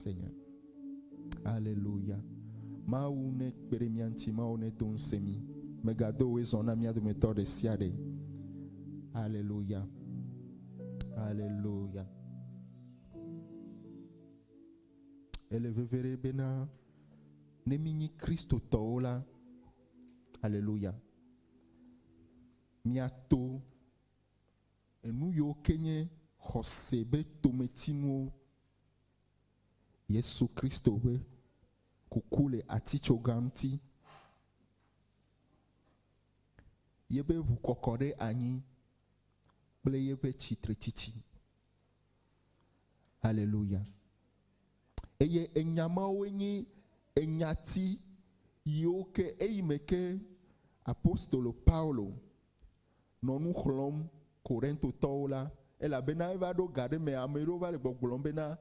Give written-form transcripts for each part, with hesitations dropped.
Seigneur. Alléluia. Maune peremianti maune ton semi. Megado ezona mia de méthode siade. Alléluia. Alléluia. Elevevere bena nemini Christo tola. Alléluia. Miato enu yo kenye hosebe tometinu Yesu Christo be kukule aticho gamti yebe vukokore anyi ble yebe chitretiti. Alléluia. Eye enyama wenyi enyati yoke eyimeke apostolo Paulo nonu chlom Korento tola ela bena eva do gade me amero va le gbogbolo bena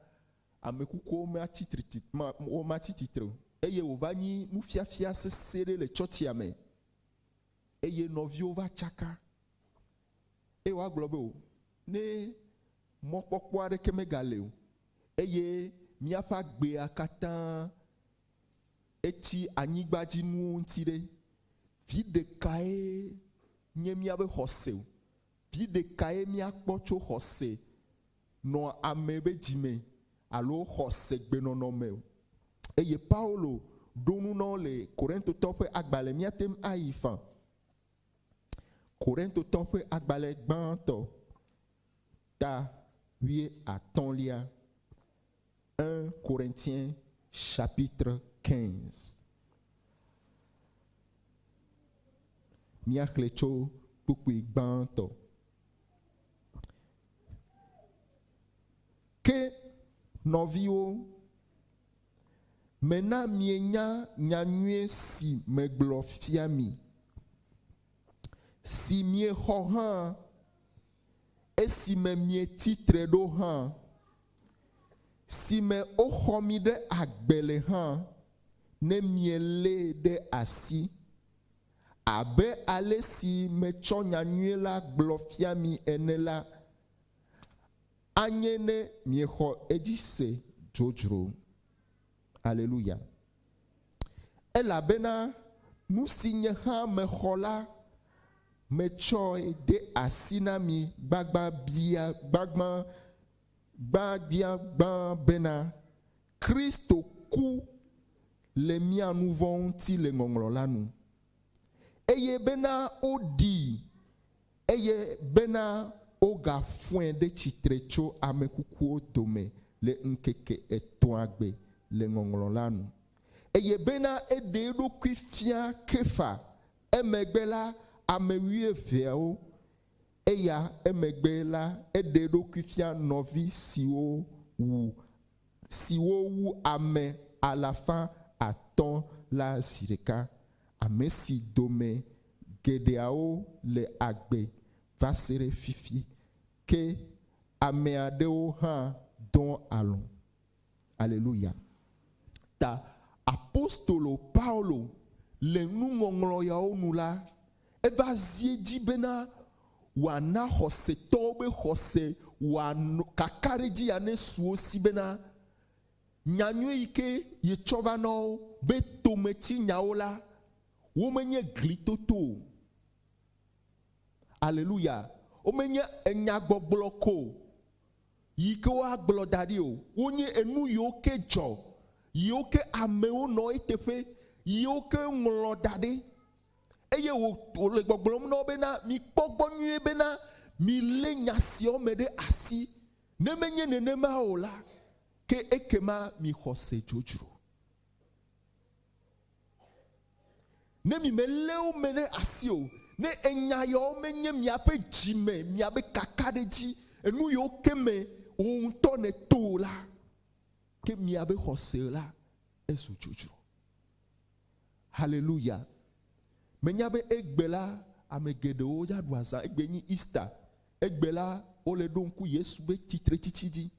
amekuko me atitrit o matititro eye o va nyi nufiafia sesere le church ya me eye novio va chaka e wa globe o ne mokpokpo ade ke me gale o eye miafa gbe akata eti anyigbaji nu ntire vi de kae nye miabe hose o vi de kae miakpotso hose no amebe jime alo hose gbenono me o eye Paulo donu no le Korento tope agbale miatem aifan Korento tope agbale gbanto ta wie atonlia 1 Corinthiens chapitre 15. Miaklecho tukui gbanto ke novio mena mienya nyanyue si meglofiami si mie hohan esi me mie titre do han si me ohomi de agbele han ne miele de asi abe ale si me chonyanyue la glofiami enela anyene mieho edise jojro. Alléluia. Ela bena nusinye ha me hola me choy de asinami bagba bia bagma bagia ban bena Christo ku le mia nouvon ti le ngonglola nu eye bena odi eye bena oga fuen de chitrecho amekuku tome le nkeke etoagbe le ngonglola nu eye bena ede do kwifia kefa emegbela amewie veo eya emegbela ede do kwifia novi siwo wu ame à la fin aton la sireka amesi dome gedeao le agbe va sere fifi ke ame adeo ha don alon. Alléluia. Ta apostolo Paulo le nungonglo ya onula eva zieji bena wana hose tobe hose wan kakareji ya ne suosi bena nyanywe ike ye chovano be tometi nyaola womenye glitoto. Alléluia. Omenye enyagbogloko yike wa gblodadio wonye enu yoke jo yoke ameo no etefe yoke nglodade eye wo le gbogbom no bena mi kpogbonye bena mi le nyasio mede asi ne menye nenema ola ke ekema mi hose jojuro ne mi meleo mede asio ne enyayo menye miape jime miabe kakadeji enu yoke me unto ne tola ke miabe hose la esu jojuro. Hallelujah. Menyabe egbela amegede o ya dwaza egbenyi Easter egbela ole donku Yesu be titre titidi.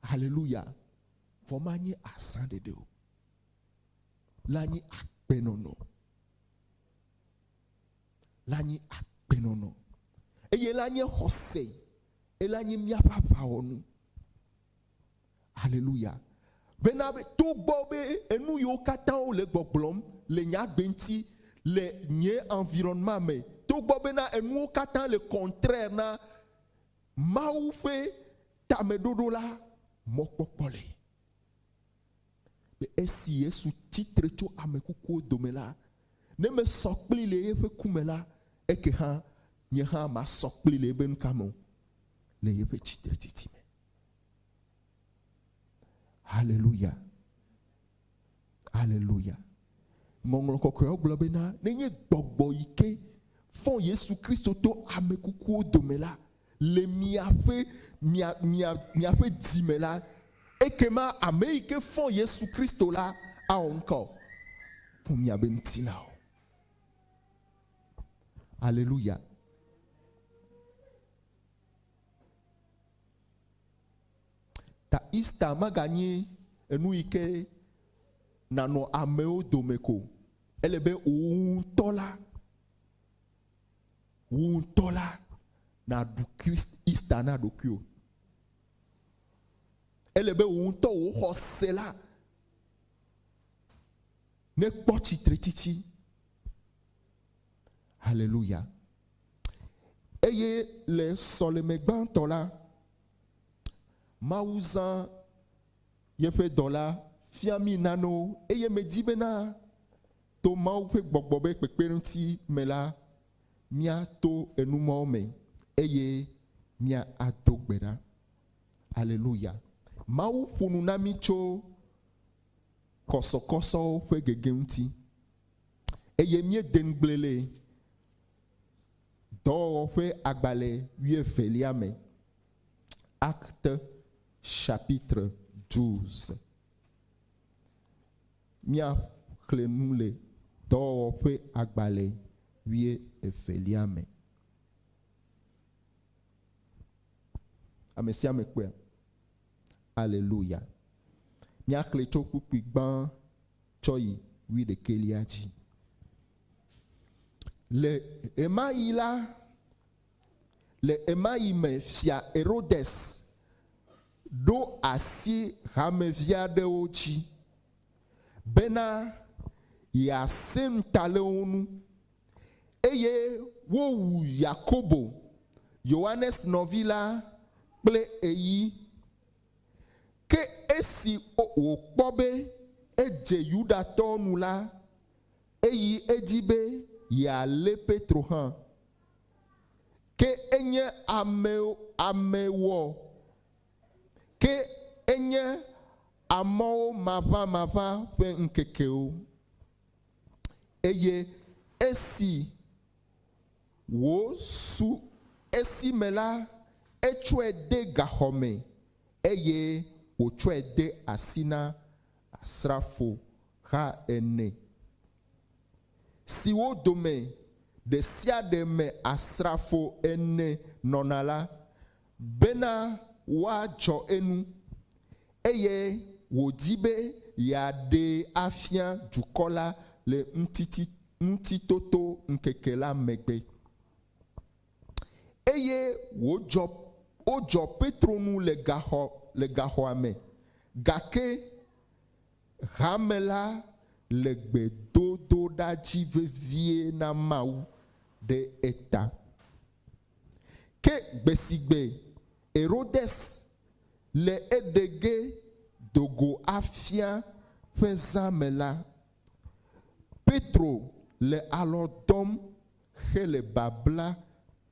Hallelujah. Fomanye asande de o lani akpenono lani akpenono eye lani hose elani miapapa onu. Hallelujah. bena to bobe enu yo kata o le gbogbom le nya gbenti le nye environnement me to bobe na enu kata le contraire na Maou fe tamedodo la mokpokpole. Mais esi yesu titre to amekuku domela ne me sokpli le yefe kumela eke ha nye ha ma sokpli le ben kamo le yefe titre titime. Alléluia. Alléluia. Ngonglo kokoyo globena nenye gbogbo ike fon Yesu Christo to amekuku domela le miafe dimela ekema ameike fon Yesu Christo la a encore pour miabenti là. Alléluia. Ta ista ma gagné enu ike nano ameo domeko elebe untola na du Christ ista na dokyo elebe unto o hosela ne poti tretiti. Alléluia. Eye le solemegban tola maouza yefe dola fiami nano eye me dibena to mau fe gbogbobe pekperunti mela mia to enuma me eye mia adogbera. Alléluia. Mau funu na micho koso fe gegeunti eye mie denglele do fe agbale wie feliame. Acte chapitre 12. Mia klenule do fe agbale wie efeliame. Amesia me kwe. Alléluia. Mia kleto kupi gban choyi wi de keliaji. Le emayi me fia Herodes do asi hamevia de ochi bena ya sem taleonu eye wo Yakobo Johannes novila ple eyi ke esi o kpobe eje Yuda tonu la eyi ejibe ya le Petro han ke enye amewo ke enye amo mava pe nkekeo eye esi wo su esi mela echwe de gahome eye wo chwe de asina asrafo ha ene si wo dome de sia de me asrafo ene nonala bena wa jo enu eye wo dibe ya de afia dukola le ntitoto nkekela megbe eye wo jo Petro nu le gaho ame gake hamela le gbedodo daji vevie na mau de eta ke besigbe Herodes le edege dogo afia fezamela Petro le alodom hele babla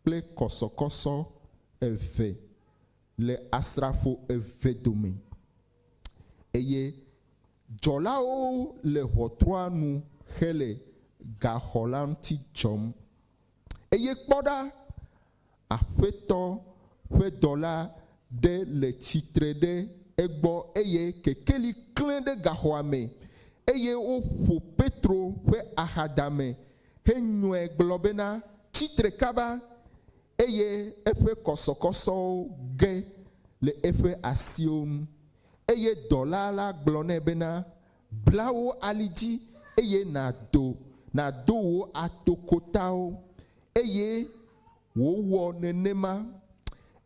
ple kosokoso eve le asrafo eve dome eye jolao le hotroanu hele gaholanti chom eye kpoda afeto fe dola de le titre de egbo eye kekeli clé de gahoame eye o fo Petro fe ahadame he nyue globena titre kaba eye efe kosokoso ge le efe asion eye dola la glone bena blawo aliji eye na do wo atokotao eye wo nenema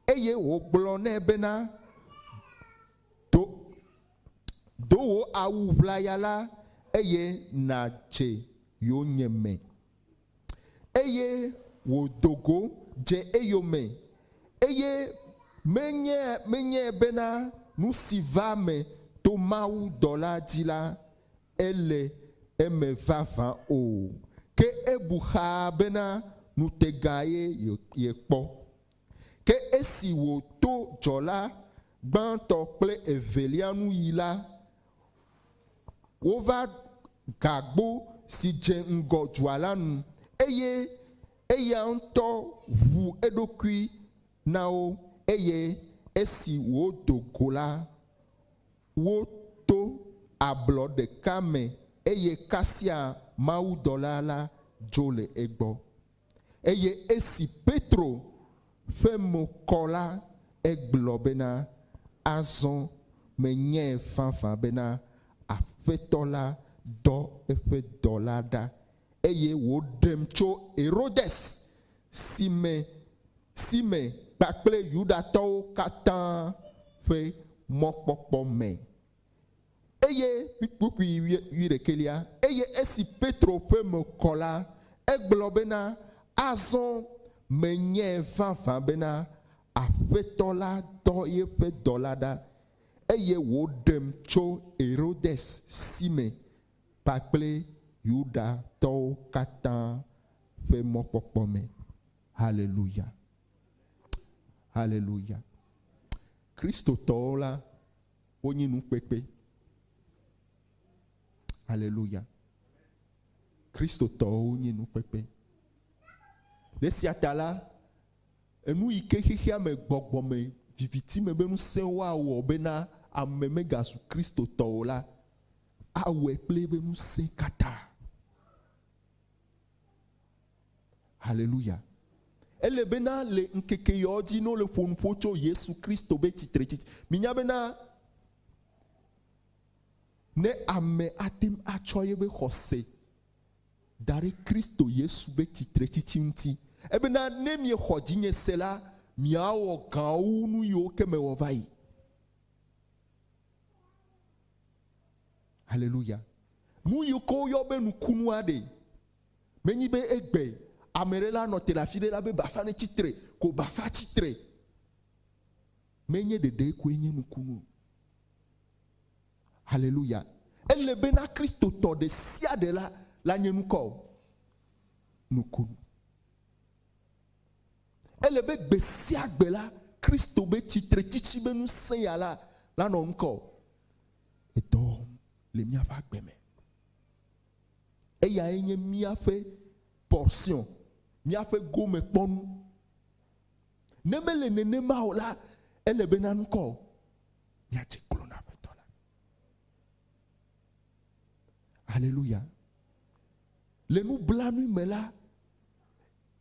eye wo glone bena do wo awu ʋlaya la eye nadze yo nye me eye wo dogo dze eyome eye menye bena nu si va me to Mawu dɔ la dzi la ele eme vavã o ke ebu xa bena nutega ye kpɔ ke esi wo to dzɔla gbãtɔ kple evelia nu yi la wova gagbo si dze ŋgɔ dzoa la nu eye eya ŋutɔ ʋu eɖokui na wo eye esi wo do go la wo to ablɔ ɖeka me eye kasia mawudɔla la dzo le egbɔ eye esi Petro ƒe mo kɔ la egblɔ bena azɔ menye vavã bena aƒetɔ la dɔ eƒe dɔ la ɖa eye wòɖem tso Herodes si me kpakple Yudatɔwo katã ƒe mɔkpɔkpɔ me eye kpukpui 11 eye esi Petro ƒe me kɔ la egblɔ bena azɔ menye vavã bena aƒetɔ la dɔ yeƒe dɔ la ɖa eye wòɖem tso Herodes si me kpakple Yudatɔwo katã ƒe mɔkpɔkpɔ me. Hallelujah. Hallelujah. Kristotɔwo la wonyi nukpekpe. Hallelujah. Kristotɔwo wonyi nukpekpe. Le sia ta la enu yi ke xexea me gbɔgbɔ me viviti me be ŋusẽ woawɔ bena ame megazu kristotɔwo la awɔe kple be ŋusẽ katã. Hallelujah. Ele bena le nkeke yawo dzi no le ƒonuƒo tso Yesu Kristo be tsitretsitsi. Minya bena ne ame atem atsɔ ye be xɔse da ɖe Kristo Yesu be tsitretsitsi ŋuti. Ebena ne miexɔ dzinye se la miawɔ gãwo nu yiwo ke mewɔ va yi. Hallelujah. Nu yiwo ke woyɔ be nukunu aɖe menyi be egbe ame ɖe la nɔ te le afi ɖe la be bafa ne tsitre ko bafa tsitre menye ɖeɖe koe nye nukunu. Hallelujah. Ele bena kristotɔ ɖe sia ɖe la nye nukɔ nukunu. Ele be gbe sia gbe la Kristo be tsitretsitsi be ŋusẽ ya la nɔ nukɔ edɔ le míaƒe agbe me. Eyae nye míaƒe portion, míaƒe gome kpɔnu. Ne mele nenema o la ele bena nukɔ míadze klo na aƒetɔ la. Hallelujah. Le nublanui me la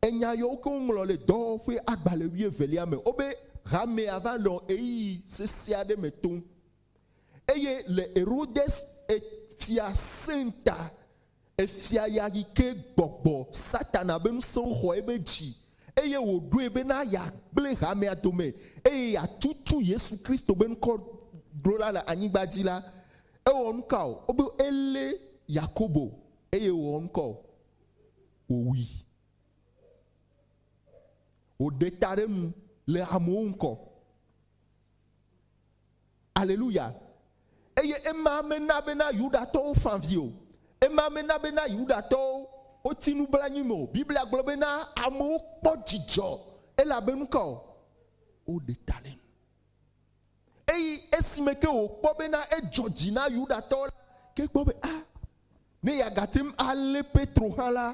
enya yiwo ke woŋlɔ le dɔwɔƒe agbalẽ 12 me wobe hame ava nɔ eyi sese aɖe me tom eye le Herodes efia senta efia ya yi ke gbɔgbɔ Satana be ŋusẽwo xɔ ebe dzi eye wòɖoe bena yagblẽ hamea dome eye yatutu Yesu Kristo be ŋkɔ ɖo la le anyigba dzi la ewɔ nuka o wobe elé Yakobo eye wòwɔ nuka o wòwui. Wòɖe ta ɖe nu le amewo ŋkɔ. Alléluia. Eye ema mena bena Yudatɔwo fã vi o. Ema mena bena Yudatɔwo woti nublanui me o. Biblia gblɔ bena amewo kpɔ dzidzɔ elabe nuka o woɖe ta ɖe nu. Eye esime ke wòkpɔ bena edzɔ dzi na Yudatɔwo la ke kpɔ be ne yagatem alé Petro hã la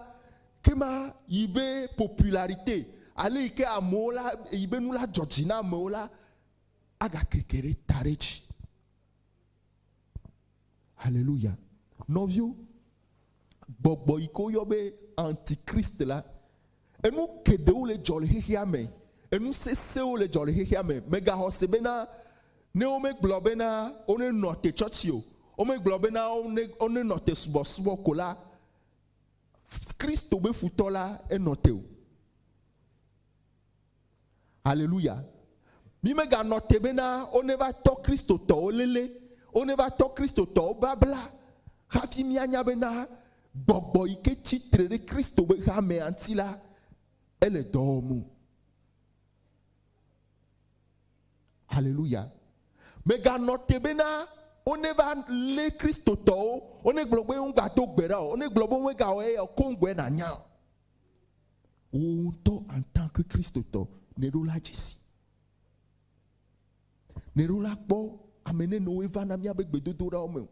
ke ma yi be popularité ale yi ke amewo la yi be nu la dzɔ dzi na amewo la agakeke ɖe ta ɖe dzi. Hallelujah. Nɔviwo gbɔgbɔ yi ke woyɔ be antichrist la enu geɖewo le dzɔ le xexea me enu sesewo le dzɔ le xexea me megaxɔ se bena ne womegblɔ bena wonenɔ te tsɔtsi o womegblɔ bena wonenɔ te subɔsubɔ ko la Kristo be futɔ la enɔ te o. Hallelujah. Mi meganɔ te bena woneva tɔ kristotɔwo lele on ne va to Christo to babla hafi mianya bena gbogbo ike titre de Christo be ha me antila ele domu. Alléluia. Mais ganote bena on ne va le Christo to on ne globe un gato gbera on ne globe un ga o kongwe na nya. On to en tant que Christo to ne do la jesi. Ne do la bo amene no eva na mia be gbedodo ra o me.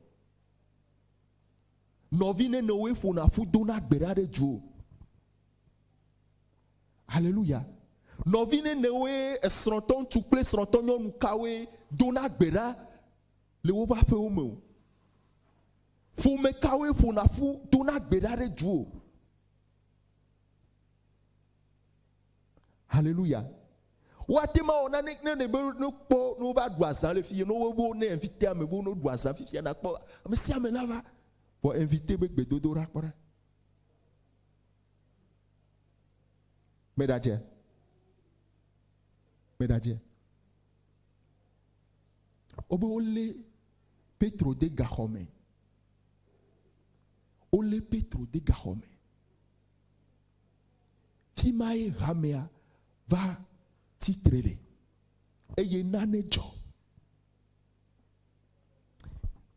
No vine no we fu na fu do na gbera de ju. Alléluia. No vine ne we esronton tu ple esronton no nu kawe do na gbera le wo ba fe o me. Fu me kawe fu na fu do na gbera de ju. Alléluia. Watima on ne be no po no ba do asan le fie no wo bo ne invité a me bo no do asan fie na po me si ame na va pour inviter be gbedodo ra pora. Medadie obo ole Petro de Gahome ole Petro de Gahome Timae Hamea va titrele eye nane jo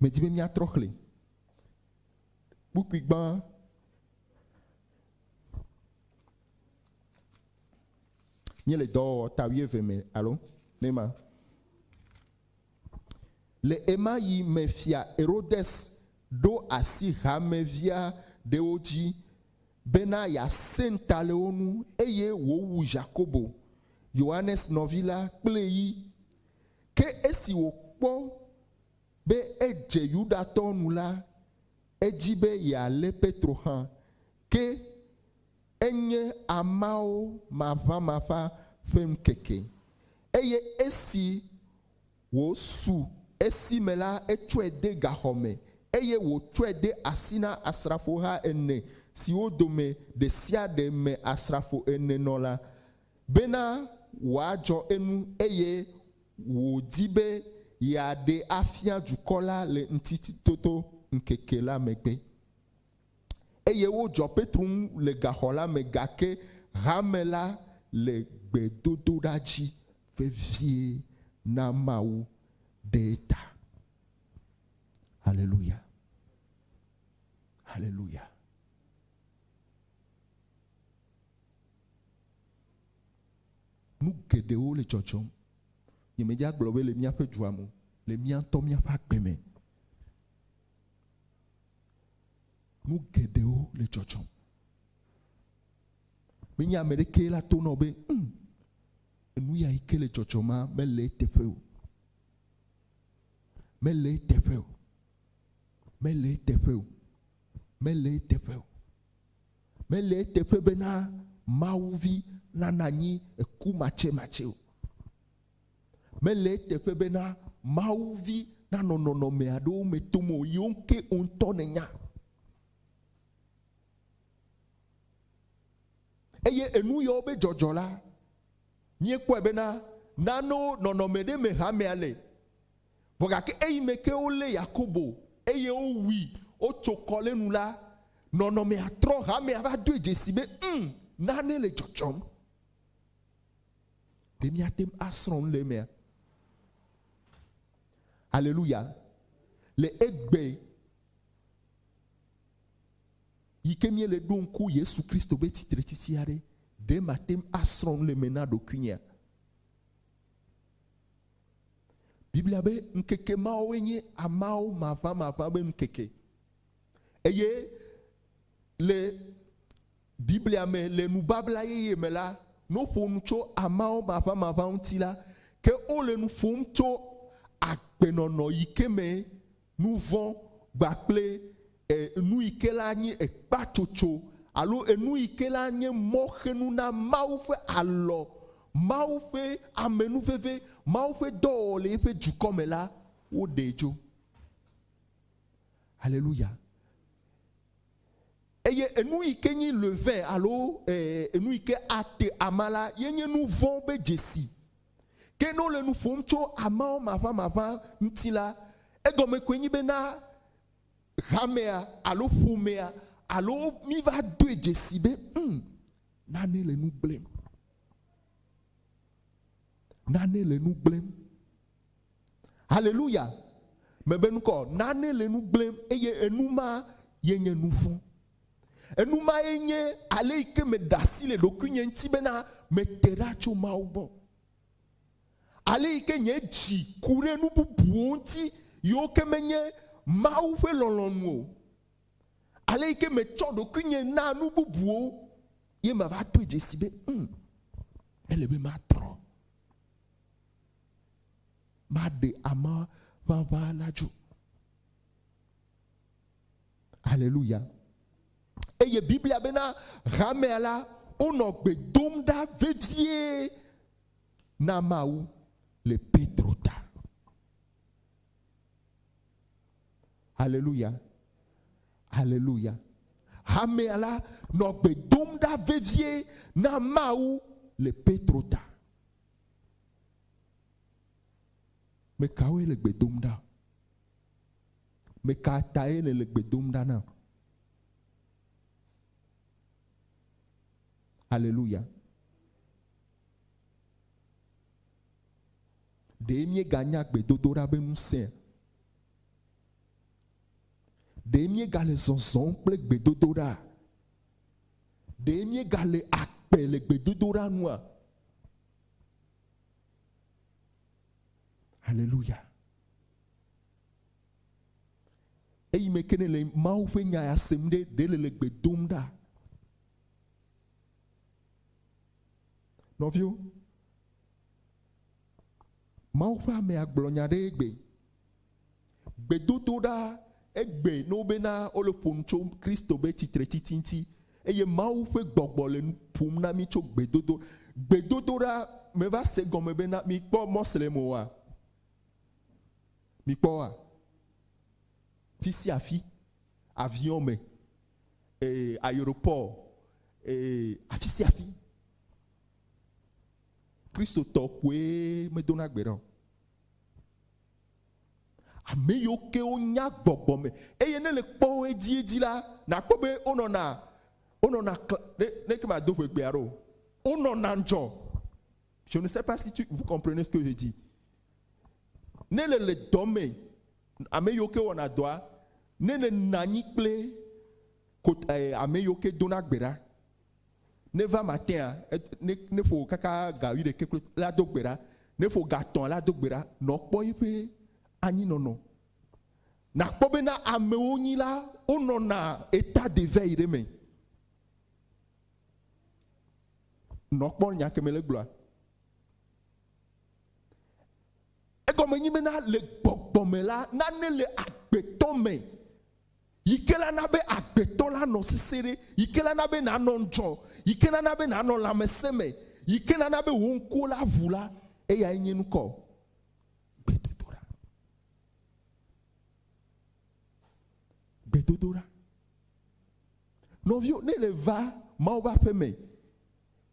me di me mia trochle bukigban nye le do tawie veme allo nema le ema yi mefia Herodes do asi hamevia de oji bena ya sentale onu eye wo wu Jacobo Johannes novila pleyi ke esi wo po be eje Yuda tonu la ejibe ya le Petro han ke enye amao mafa fem keke eye esi wo su esi mela etwe de Gahome eye wo twe de asina asrafo ha ene si o dome de sia de me asrafo ene nola bena wajo enu eye wo dibe ya de afia jukola le ntiti toto nkeke la megbe eye wo jo Petrum le gahola me gake ramela le gbedodo daji fevie na mau deta. Alléluia. Alléluia. Nous gedeo le chochom. Yemedia globe le mia pe juamu. Le mia to mia pa gbeme. Nous gedeo le chochom. Minya amerike la to no be. Nous ya ike le chochoma me le tefeu. Me le tefeu. Me le tefeu. Me le tefeu. Me le tefeu bena mauvi nanani eku mache. Me le tefeu bena mauvi nanonono me ado me tomo yonke untonenya. Eye enu yo be jojola. Nye kwa bena nano nonomede me hame ale. Voga ke eyi meke ole Yakobo eye o wi o chokole nula nonome atro hame ava do ejesibe nane le chochom de miatem asron le me. Alléluia. Le egbe yikemie le donku Yesu Christo be titretisiare de matem asron le mena do kunya. Biblia be nkeke mao wenye amao mava be nkeke. Eye le Biblia me le nubabla ye me la no foncho amao mava untila ke o le nu foncho akpenono yikeme nu von bakple nu ikela nyi ekpachocho alo enu ikela nyi mohenu na maufe allo maufe amenu veve maufe dole fe jukomela o dejo. Alléluia. Eye enu ike nyi levain alo enu ike ate amala yenye nu von be jesi ke no le nu fomcho amao mava ntila Egome kwenyi bena ramea alo fumea alo mi va do ejesibe nane le nu blem. Nane le nu blem. Alléluia. Mais ben encore, nane le nu blem eye enuma yenye nu fond. Enuma yenye ale ike me dasi le dokunye nti bena me teracho maubo. Ale ike nye ji kure nu bubu nti yo ke menye mau fe lolonwo. Ale ike me cho dokunye na nu bubu ye ma va to ejesibe ele be ma tro. Ma de ama va la ju. Alléluia. Eye Biblia bena ramela ono gbe domda vevie na mau le petrota. Alléluia. Alléluia. Ramela no gbe domda vevie na mau le petrota. Me kawe le gbe domda. Me ka tae le gbe domda na. Alléluia. De mie gagna gbe dodora be musen. De mie gale zonzon ple gbe dodora. De mie gale akpe le gbe dodora noa. Alléluia. Et il me kene le mau fe nya ya semde de le gbe domda. Novio, mau fa me aglonya de egbe. Gbedodo da egbe no bena o le poncho Christo be titre titinti. Eye mau fe gbogbo le pum na mi cho gbedodo. Gbedodo da me va se gome bena mi po moslemo wa. Mi po wa. Fisi a fi avion me aéroport afisi a fi. Christo tokwe me dona gbera. Ame yo ke o nya gbogbo me. Eye ne le po edi la na ko be onona ne ke ma do pe gbe aro. Onona njo. Je ne sais pas si vous comprenez ce que je dis. Ne le dome ame yo ke wona doa ne le nani ple ame yo ke dona gbera. Ne va matin, ne faut kaka gawi de quelque la dogbera, ne faut gaton la dogbera, no poipe ani nono. Na pobena ameoni la, onona état d'éveil de me. No pon nya kemele gloire. E comme ni mena le gbogbommela, na ne le agbetome. Yikela na be agbeto la no sisere, yikela na be na nonjo. Yikena na be na no la meseme. Yikena na be wonko la vula. E ya enye nuko. Bedodora. Bedodora. Novio ne le va ma oba peme.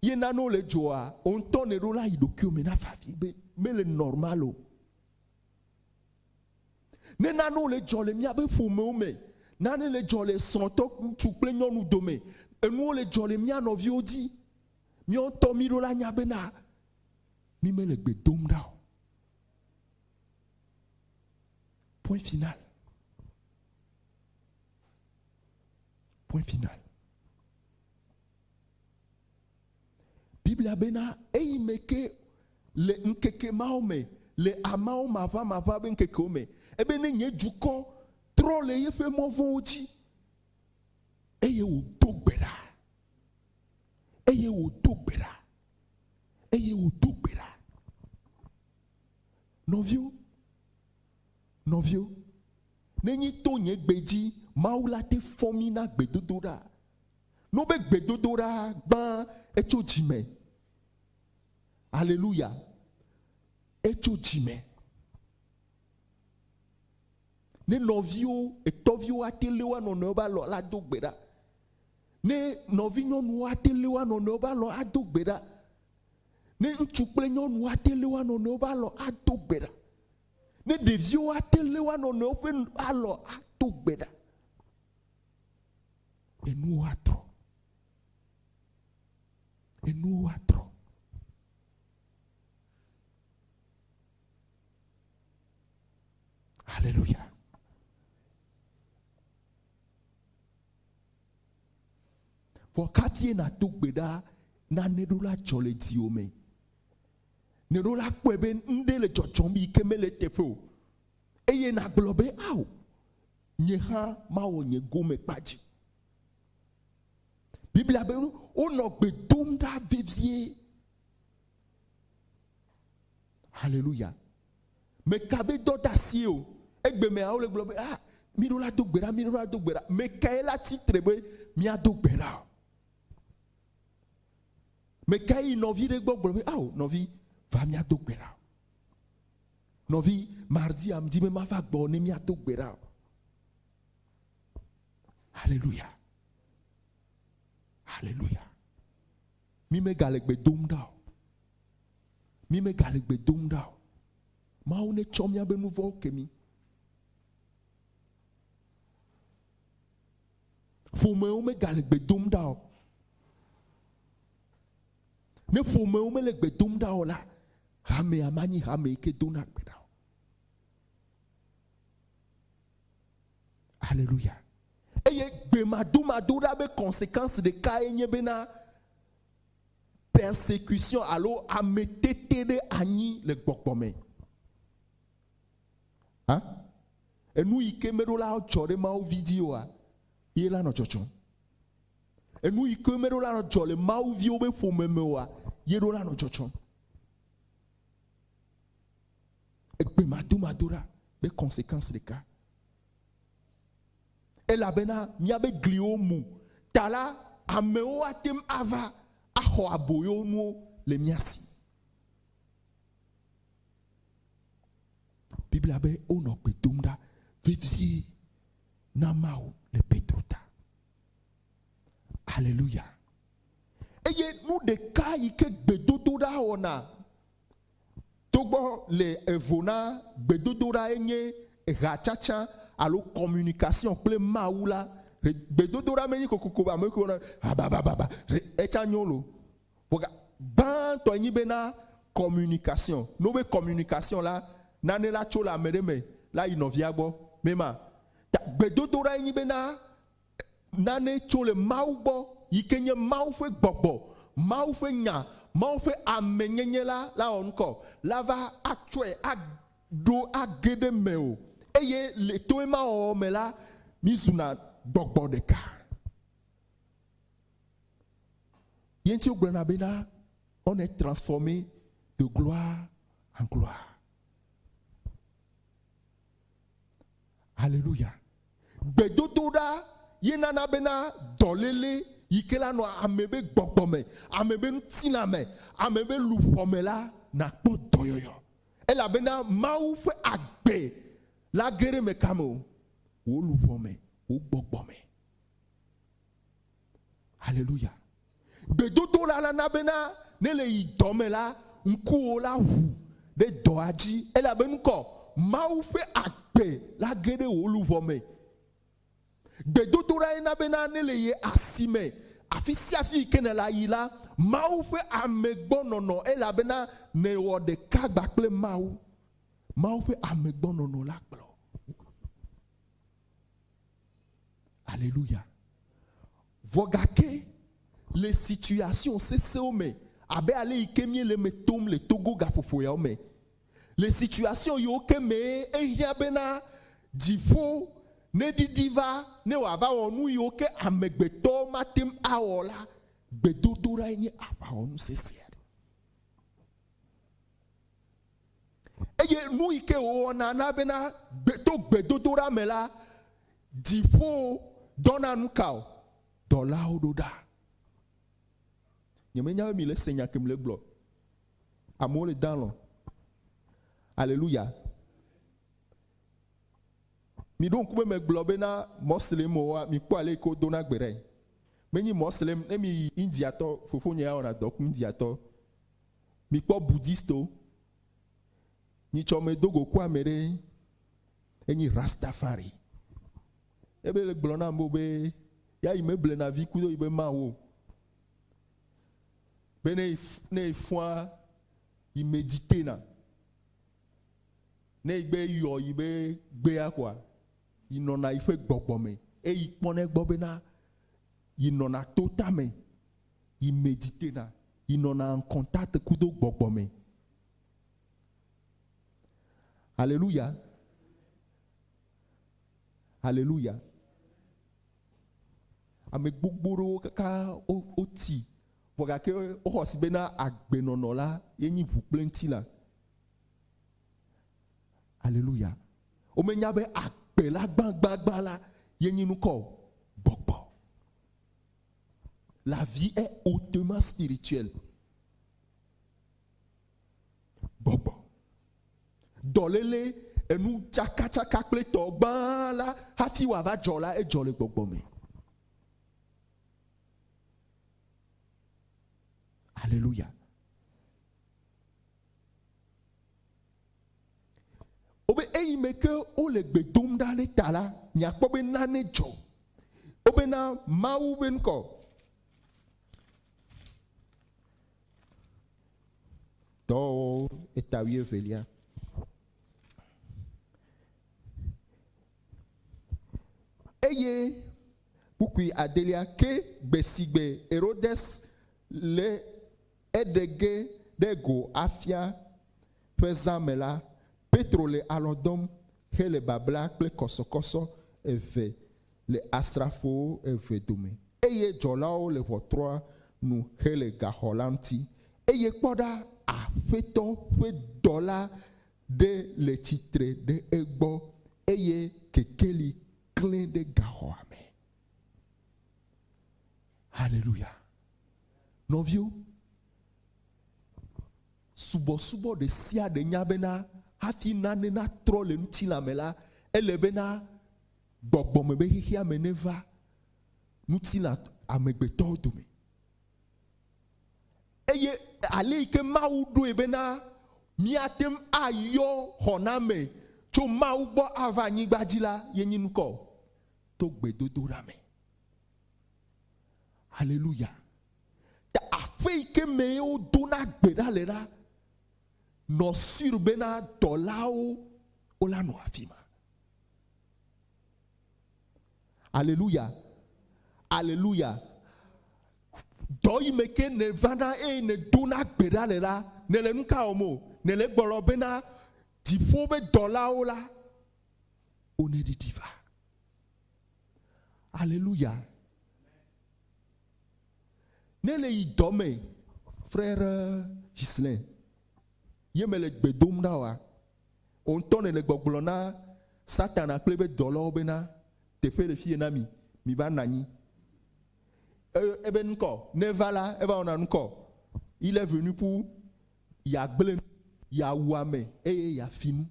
Ye nano le joa. On tonne rola idokyo me na fabi. Me le normalo. Ne nano le jole mi abe fume ome. Nane le jole santo tu plenyon ou dome. Et nous les jolés mia no viodi mi on to mi rola nya bena mi me le gbe domda. Point final. Point final. Bible abena e meke le nkeke maome le amao mava ben keke ome e be ne nye juko tro le yefe mo voji. Eye wo dogbera. Eye wo dogbera. Eye wo dogbera. Novio. Novio. Nenyi to nye gbeji maula te fomina gbedodora. No be gbedodora ban echo jime. Alléluia. Echo jime. Ne novio etovio atelewa no no ba lo la dogbera. Ne novinyo nu atelewa no no ba lo adogbera. Ne nchukple nyonu atelewa no no ba lo adogbera. Ne devio atelewa no ne open alo ato gbeda. Enu atro. Enu atro. Alléluia. Wakati na to gbeda na nedola chole diome. Nedola kwebe ndele chochombi kemele tepo. Eye na globe au. Nyeha mawo nye gome paji. Bible a benu ono gbedom da vivie. Alléluia. Me kabe dota sio. Egbe me a ole globe midola to gbeda me kaela titrebe mi a to gbeda. Me kai novi de globe novi va mi a to gbeda. Novi mardi amdi me ma va gbone mi a to gbeda. Alléluia. Alléluia. Mi me galek bedom da. Mi me galek bedom da. Ma one chomia be mouvo kemi. Fome ome galek bedom da. Ne fome ome le bedom da la. Hame amani hame ke donak beda. Alléluia. Eye gbe madura be conséquence de ka enye bena persécution alors a metete de ani le gbokpome. Hein? Et nous ike medola o chore ma o video a yela no chochon. Et nous ike medola no chole ma o video be fo memewa yedola no chochon. Et gbe madura be conséquence de ka. Et la bena miabe gliomu tala ameo atem ava aho aboyo no le miasi. Bible abe ono petumda vivzi namao le petrota. Alléluia. Eye nous de ka ike bedododa ona togbo le evona bedododa enye rachacha alo communication ple maoula bedodora meni kokokoba me ko na baba echanyolo boga ban to nyi bena communication no be communication la nane la chola mereme la inoviagbo mema bedodora nyi bena nane chole maubo yikenye maufe gbogbo maufe nya maufe amenyenye la onko lava atwe ado agede meo. Eye le toema o mela misuna dogbo de ka. Yenti ogbena bena on est transformé de gloire en gloire. Alléluia. Bedododa yenana bena dolele yikela no amebe gbogbo amebe ntiname amebe lufome la na po doyoyo. Ela bena mau fe agbe la guerre me kamo ou louvome ou bogbome. Alléluia. Bedodo la nabena ne le idome la nku la hu de doaji et la benko mau fe akpe la guerre ou louvome. Bedodo la nabena ne le ye asime afisi afi kene la ila mau fe amegbonono et la bena ne wo de kagbakle mau fe amegbonono la. Alléluia. Vogake les situations c'est ça mais abe ale ikemie le metom le togo gapopo ya me les situations yo keme ehia bena difo ne didiva ne wava onu yo ke amegbeto matem aola bedodora enye ava onu sesia eye nu ike ona na bena beto bedodora mela difo dona nukao dola ododa nyemenya mi le senya kem le glo amo le dan. Alléluia. Mi don kube me globe na muslim o mi ko ale ko dona gbere meni muslim ne mi indiato fofo nya ona dok indiato mi ko buddhisto ni chome dogo kwa mere eni Rastafari ebe le glona mbobe ya imeble na vi kudo ibe mawo bene ne fois il méditer na ne igbe yo ibe gbe akwa inona ife gbogbome e ipone gbobe na inona totame il méditer na inona en contact kudo gbogbome. Alléluia. Alléluia. Ame gbogboro kaka oti voka ke o hosibena agbenono la yenyi buplenti la. Alléluia. O menya be agbe la gbagba la yenyi nuko gbogbo. La vie est hautement spirituelle. Gbogbo. Dolele enu chaka chaka kple to gba la hafi wa va jola e jole gbogbo me. Alléluia. Obe eyi meke o le gbedom da le tala nya kpo be na ne jo. Obe na mawu ben ko. Do etawie velia. Eye bukui adelia ke besigbe Herodes le edege dego afia pezamela Petro le alodom hele babla kple kosokoso eve le asrafo eve dome eye jolao le hotroa nu hele gaholanti eye kpoda afeto fe dola de le titre de egbo eye kekeli clé de gahoame. Alléluia. Novio subo de sia de nyabena hafi nane na trole ntila mela elebena gbogbo mebe hihia meneva nutila amegbeto dome eye ale ike maudo ebena miatem ayo honame tso maubo ava nyigbadila yenyinuko to gbedodo rame. Alléluia. Ta afe ike meo dona gbeda lera no surbena dolao ola no afima. Alléluia. Alléluia. Doi meke ne vana e ne dona gbeda lera ne le nuka omo ne le gboro bena tifo be dolao la one di diva. Alléluia. Nele yi dome frère Gislain yeme le gbedom na wa on tonne le gbogbona Satan a plebe dolo bena te fait le fille nami mi va nani eben ko ne vala eva on anko il est venu pour ya gble ya wame et ya finu.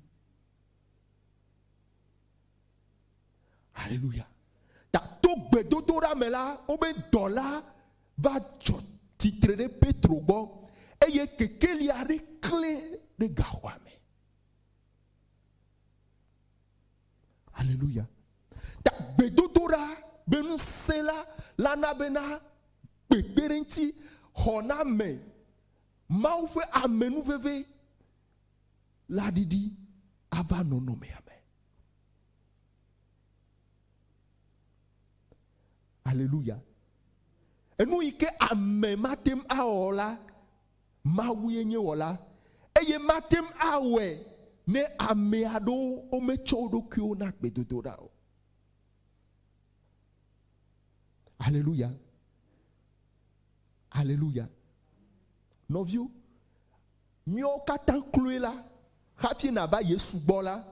Alléluia. Ta to gbedodo ra mela obe dola va titre de Petro bo eye kekeli a clé de gawame. Alléluia. Ta bedodora benu sela lana bena beberenti honame maufe amenu veve la didi ava nono me ame. Alléluia. Et nous ike ame matem aola mawienye wala eye matem awe ne ame ado o me chodo kyo na bedodora. Alléluia. Alléluia. Novio mio katan klue la hati na ba yesu bola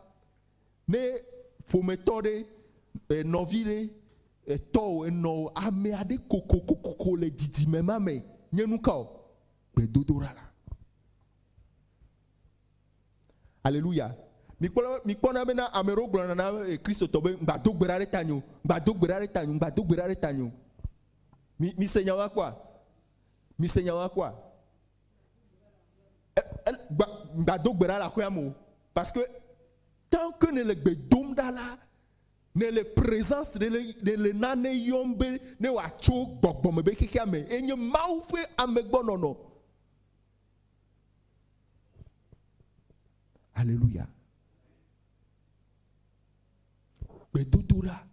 ne pometore novire to no ame ade koko le didi mema me nyenuka o bedodora la. Alléluia. Mi kpona bena amero glona na Kristo tobe mbado gberare tanyo mi senyawa kwa mbado gberara kwa mo Parce que tant que ne le bedom là, ne le présence ne le nane yombe ne wa cho gbogbo me be keke ame enye mawu pe amegbo nono. Alléluia. Bedodora.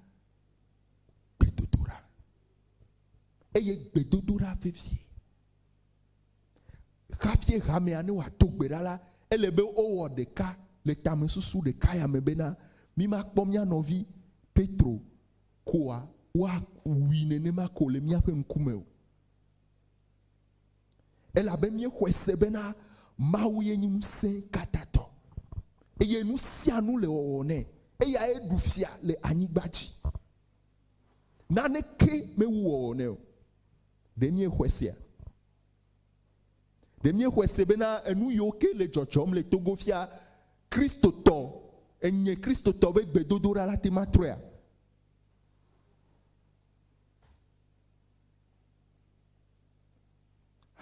Bedodora. Eye bedodora fefsi. Kafie rame ane wa to gbedala elebe owo de ka le tame susu de ka ya mebena mi ma kpom ya novi Petro koa wa wine ne ma ko le mia pe nkume o. Elabe mi hwese bena mawu yenyim sen katato. Eye nu sia nu le one. Eya edufia le anyigbaji. Nane ke me wu one o. De mi hwese. De mi hwese bena enu yoke le jochom le togofia Christo to. Enye Christo to be gbedodora la tematrea.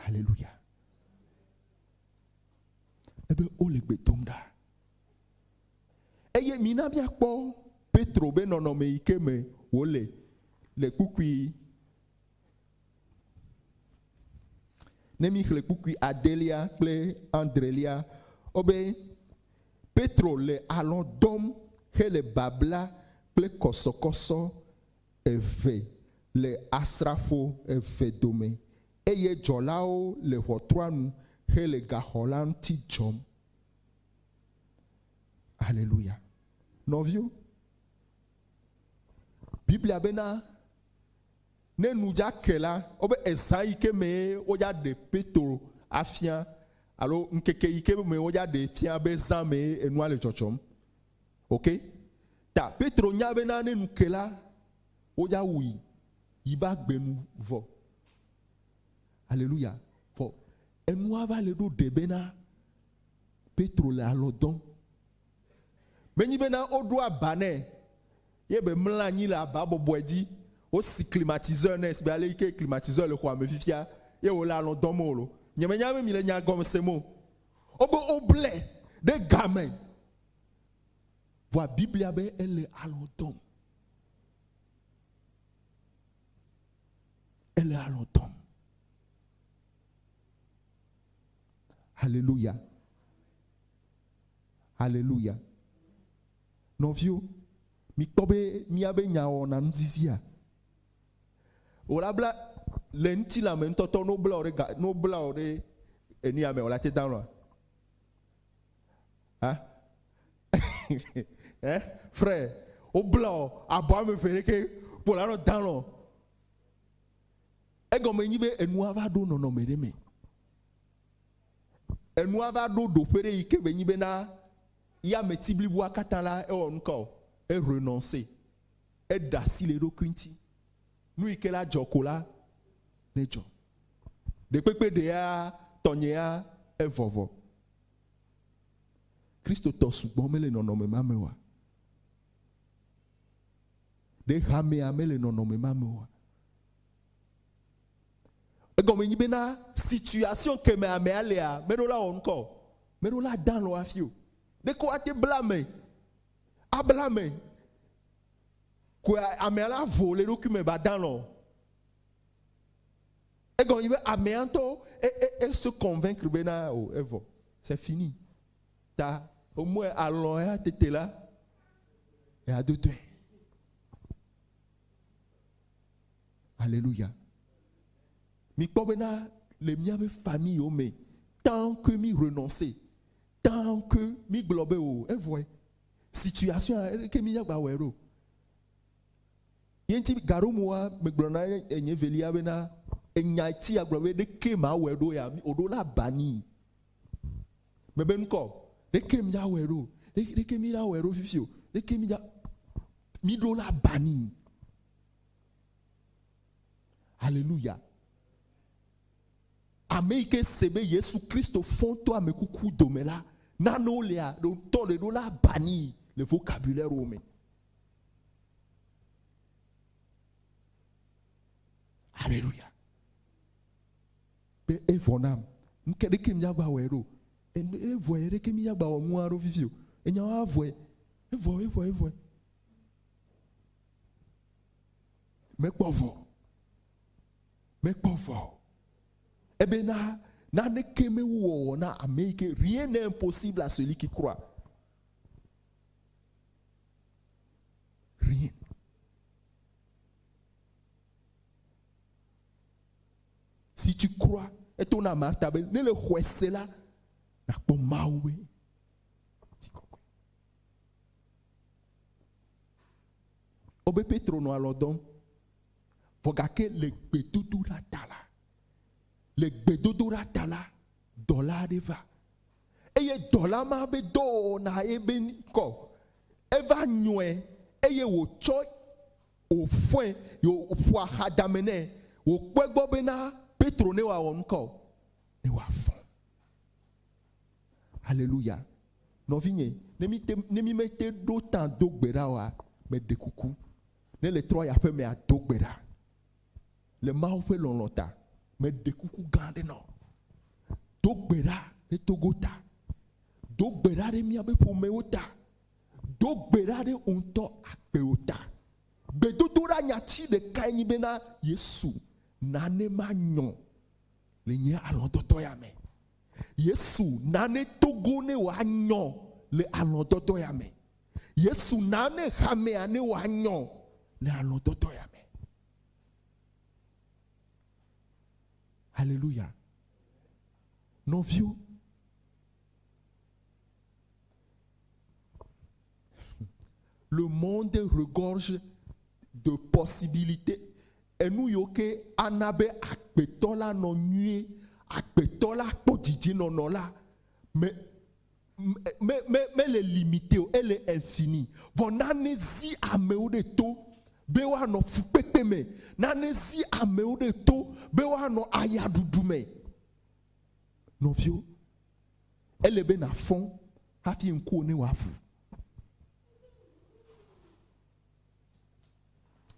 Alléluia. Ebe ole gbedomda. Eye mina bia kpo Petro be nono me ike me wole le kukui. Nemi le kukui Adelia kple Andrelia obe Petro le alondom he le babla kple kosokoso eve le asrafo eve dome. Eye jolao le hotroanu he le gaholan ti jom. Alléluia. Novio. Biblia bena ne nuja kela obe esai ke me oja de Petro afia alo nkeke ike me oja de fia be zame enua le chochom. OK? Ta Petro nya bena ne nukela oja wi iba gbenu vo. Alléluia. For enua va le do de bena Petro le alodon. Meni bena odo abane yebe mla nyi la ba boboedi o si climatiseur nes be ale ike climatiseur le kwa me fifia ye o la alodon mo lo. Nyemenya me mi le nya gom semo. Obo oble de gamin. Voix Biblia be elle alodon. Elle alodon. Alléluia. Alléluia. Novio, mi kobe mi abe nyao na nzizia. Olabla lenti la men toto no bla ore eni ame ola te down. Hein? Hein? Frère, au blanc, à boire me faire que pour la note down. E gomme nyibe enu ava do no me deme. Enu ava do pere ike be nyibe na ya metibli boa katala e onko e renoncer e dasi le do kwinti nu ike la jokola ne jo de pepe de ya tonyea e vovo Christo to sugbon mele nono me mamewa de hame amele nono me mamewa e gomme nyibe na situation que me ame alea me do la onko me do la dan lo afio de quoi te blâmer a blâmer quoi amela voler do me ba dans l'eau et quand il veut améanto et se convaincre bena oh evo c'est fini ta au moins allons à t'étais là et à deux. Alléluia. Mi kobena le miabe famille o me tant que mi renoncer tant que mi globe o e voye situation ke mi ya gba wero yenti garomoa me glona enye velia bena enyati ya globe de ke ma wero ya odo la bani me ben ko de ke mi ya wero de ke mi la wero fifio de ke mi ya mi do la bani. Alléluia. Ameke sebe Yesu Christo fonto ame kuku domela nano lea do to le do la bani le vocabulaire romain. Alléluia. Be evonam nke de kemya gba wero e voyere kemya gba omu aro vivio Et nous avons vu. Mais pas vous. Eh bien, rien n'est impossible à celui qui croit. Rien. Si tu crois, et ton amar tabe, ne le c'est là, n'a pas maoué. Obe Petro no alodon, vogake le gbedodo la tala. Le gbedodo la tala, dollar eva. Eye dollar ma be do na ebe ko. Eva nywe, eye wo choy, o fwen, yo fwa hadamene, wo kwegbo bena, Petro ne wa onko, ne wa fon. Alléluia. Non vigne, ne mi mette d'autant dogbera wa, me de coucou. Ne le trois ya pe me a dogbera. Le ma fait longtemps, me de coucou gande non. Dogbera ne togota. Dogbera de mi abe pour me ota. Dogbera de onto akpeota. Bedodora nyati de kaini bena Yesu nane manyon. Le nye alondoto ya me. Yesu nane togone wa nyon le alondoto ya me. Yesu nane hame ane wa nyon le alondoto ya me. Alléluia. Non vieux. Le monde regorge de possibilités. Et nous yoke anabe akpetola non nuit, akpetola podidi non là. Mais les limitées, elle est infinie. Bon nanesi ameo de to, bewa no fupete me. Nanesi ameo de to, bewa no ayadudume. Non vieux. Elle est ben à fond, hafi nkone wafu.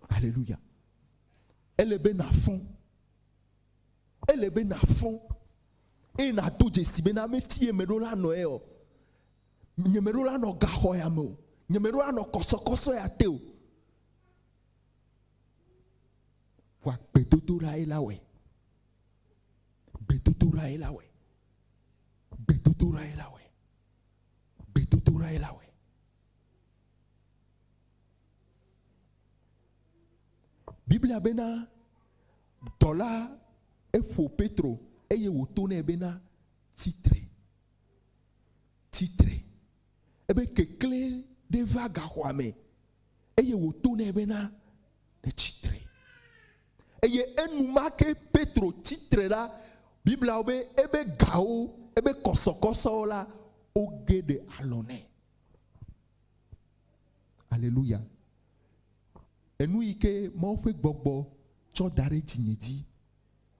Alléluia. Elle est bien à fond. Elle est bien à fond. Et na tout jesi bena me fie merola no eo. Nyemerola no gaho ya mo. Nyemerola no koso ya teo. Wa betutura elawe. Betutura elawe. Betutura elawe. Betutura elawe. Bible a bena dola e fo Petro eye wotone bena titre ebe kekle de vaga hwame eye wotone bena de titre eye enuma ke Petro titre la Bible a obe ebe gao ebe kosokoso la oge de alone. Alléluia. Et nous que mon fait bobo cho dare tinyedi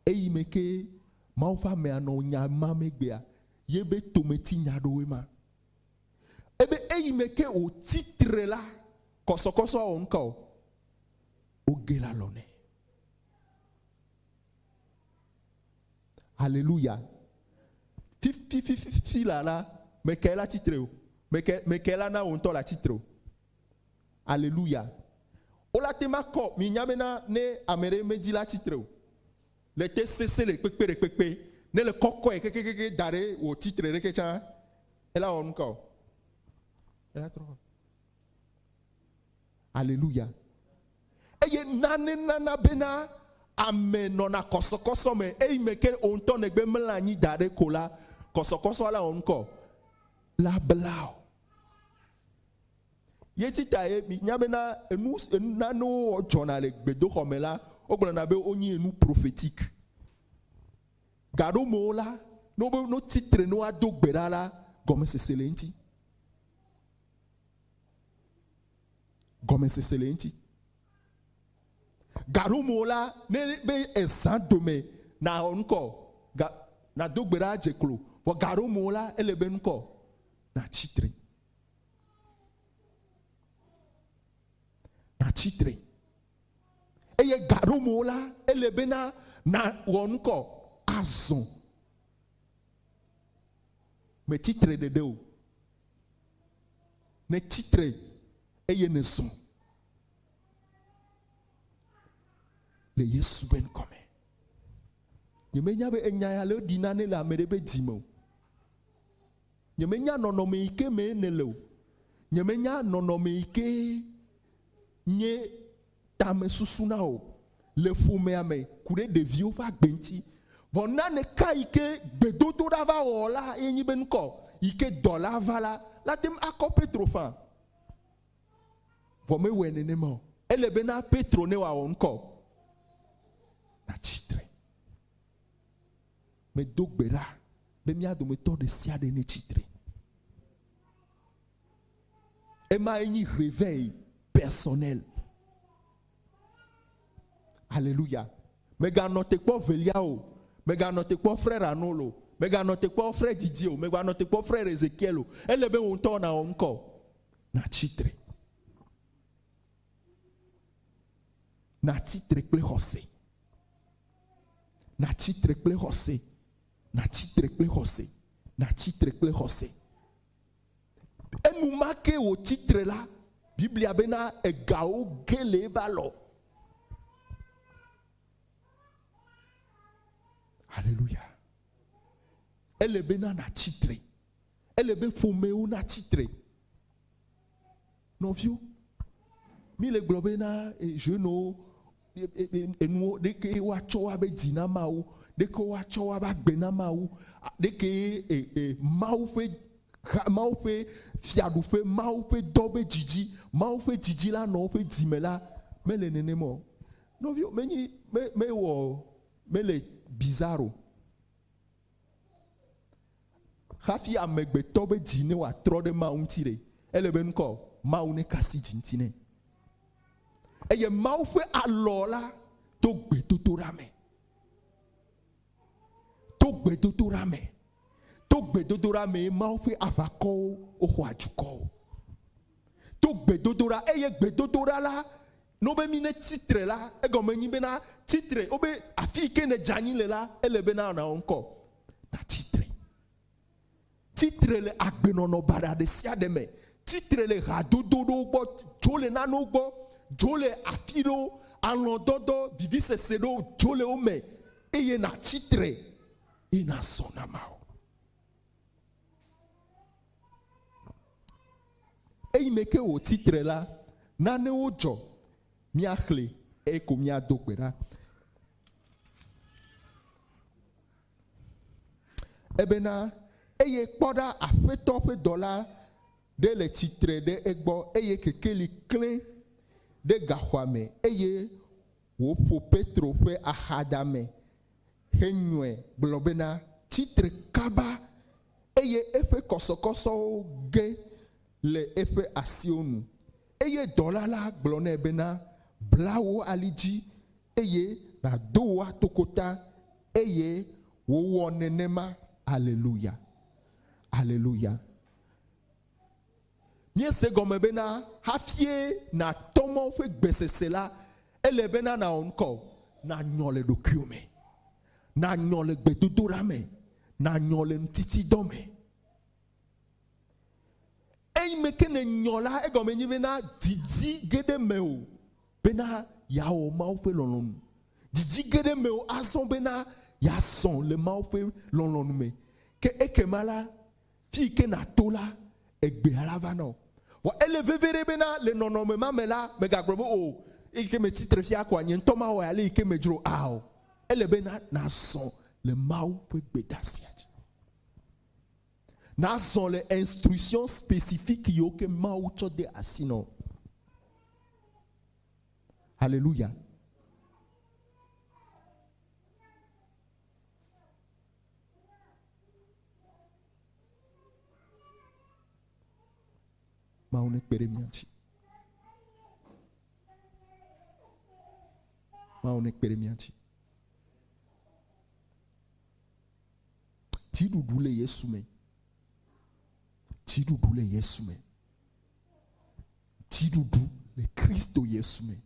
e yimeke mon fa me ano nyama megbea yebe tometi nyadoema ebe e yimeke o titre la kosokoso onko o gela lone. Alléluia. Fifi la me kela titre o me kela na onto la titre. Alléluia. Ola tema ko mi nyamena ne amere meji la titre le te cesse le pepe ne le koko e ke dare o titre re ke cha ela on ko ela trop. Alléluia. Eye nana bena amenona kosokoso me e me ke on ton egbe mlanyi dare kola kosokoso la on ko la blao. Yetita e mi nyamena enu nano journal gbedo komela ogbona be onyi enu prophétique gado mola no titre no adogbera la gomme seselenti gado mola ne be esan dome na onko na dogbera jeklo wo gado mola elebe nko na titre. Titre eye garumo la elebena na wonko azon me titre de deo ne titre eye ne son le Yesu ben kome nyemenya be enya ya le dinane la merebe dimo nyemenya nonome ike me ne le nyemenya nonome ike nye tame susuna o le fume ame kure de vieux pa gbenti vona ne ka ike gbedodo dava o la enyi ben ko ike dola vala la tem ako Petro fa vome wene ne mo ele bena Petro ne wa onko na titre me dogbera be mi ado me to de sia de ne titre e ma enyi réveil personnel. Alléluia. Me ga note po velia o, me ga note po frère Anolo, me ga note po frère Didier o, me ga note po frère Ezekiel o. Ele be on to na onko na titre. Na titre ple hose. Na titre ple hose. Na titre ple hose. Na titre ple hose. Et nous marquer au titre là, Biblia bena e gao gele balo. Alléluia. Elle est bena na titre. Elle est ben fumé ou na titre. Non vieux. Mi le globe na jeune et nous dès que wa chowa be dina maou, dès que wa chowa ba gbena maou, dès que maou fait fiadou fait maou fait dobe djiji, maou fait djiji la non fait dimela, mais le nene mo. Non vieux, mais le bizarro. Hafi amegbe tobe djine wa trode maou tire. Elle ben ko maou ne kasi djintine. Et ye maou fait alola to gbe to rame. To gbe to rame. To gbe to rame maou fait avako o huajuko. To gbe to ra eye gbe to ra la no be mine titre la e go menyi be na titre obe afike ne jani le la ele be na onko na titre le agbenono bara de sia de me titre le radododo gbo jole na no gbo jole afiro alondodo vivi sesedo jole o me eye na titre ina sona mao e meke o titre la na ne ojo miakle e ko mia dogbera ebena eye kpoda afeto pe dollar de le titre de egbo eye kekeli clé de gahwame eye wo fo Petro pe ahadame henwe blobena titre kaba eye efe kosokoso ge le efe asionu eye dollar la glone bena blawo aliji eye na doa tokota eye wo wonenema. Alléluia. Alléluia. Mie se gome bena hafie na tomo fe gbesese la ele bena na onko na nyole dokume na nyole gbedodorame na nyole ntiti dome e meke ne nyola e gome nyi bena didi gede meo bena ya o mau pe lolonu didi gede meo ason bena ya son le mau pe lolonu me ke ekemala fi ke na tola egbe alava no wa ele vevere bena le nonome mamela me gagbo o ike me titre fi akwa nyen toma o ale ike me juro ao ele bena na son le mau pe gbedasia na son les instructions spécifiques yo ke mau to de asino. Alléluia. Maune peremianti. Maune peremianti. Ti dudule Yesu me. Ti dudule Yesu me. Ti dudu le Christo Yesu me.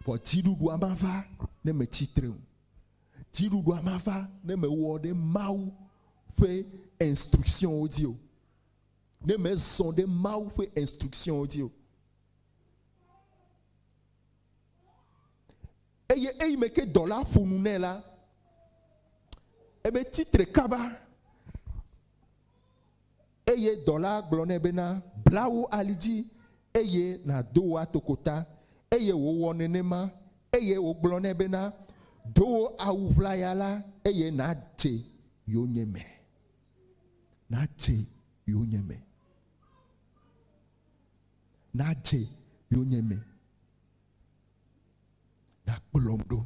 For ti dudu amava ne me titre. Ti dudu amava ne me wode mau fe instruction audio. Ne me sonde mau fait instruction audio. Et me que dollar pour nous là. Et be titre kaba. Eye dollar glone bena blawo aliji. Eye na doa tokota. Eye wo wonenema. Eye wo glone bena do awuvlayala. Eye na che yonyeme. Na che yonyeme. Na che yonyeme. Na kolomdo.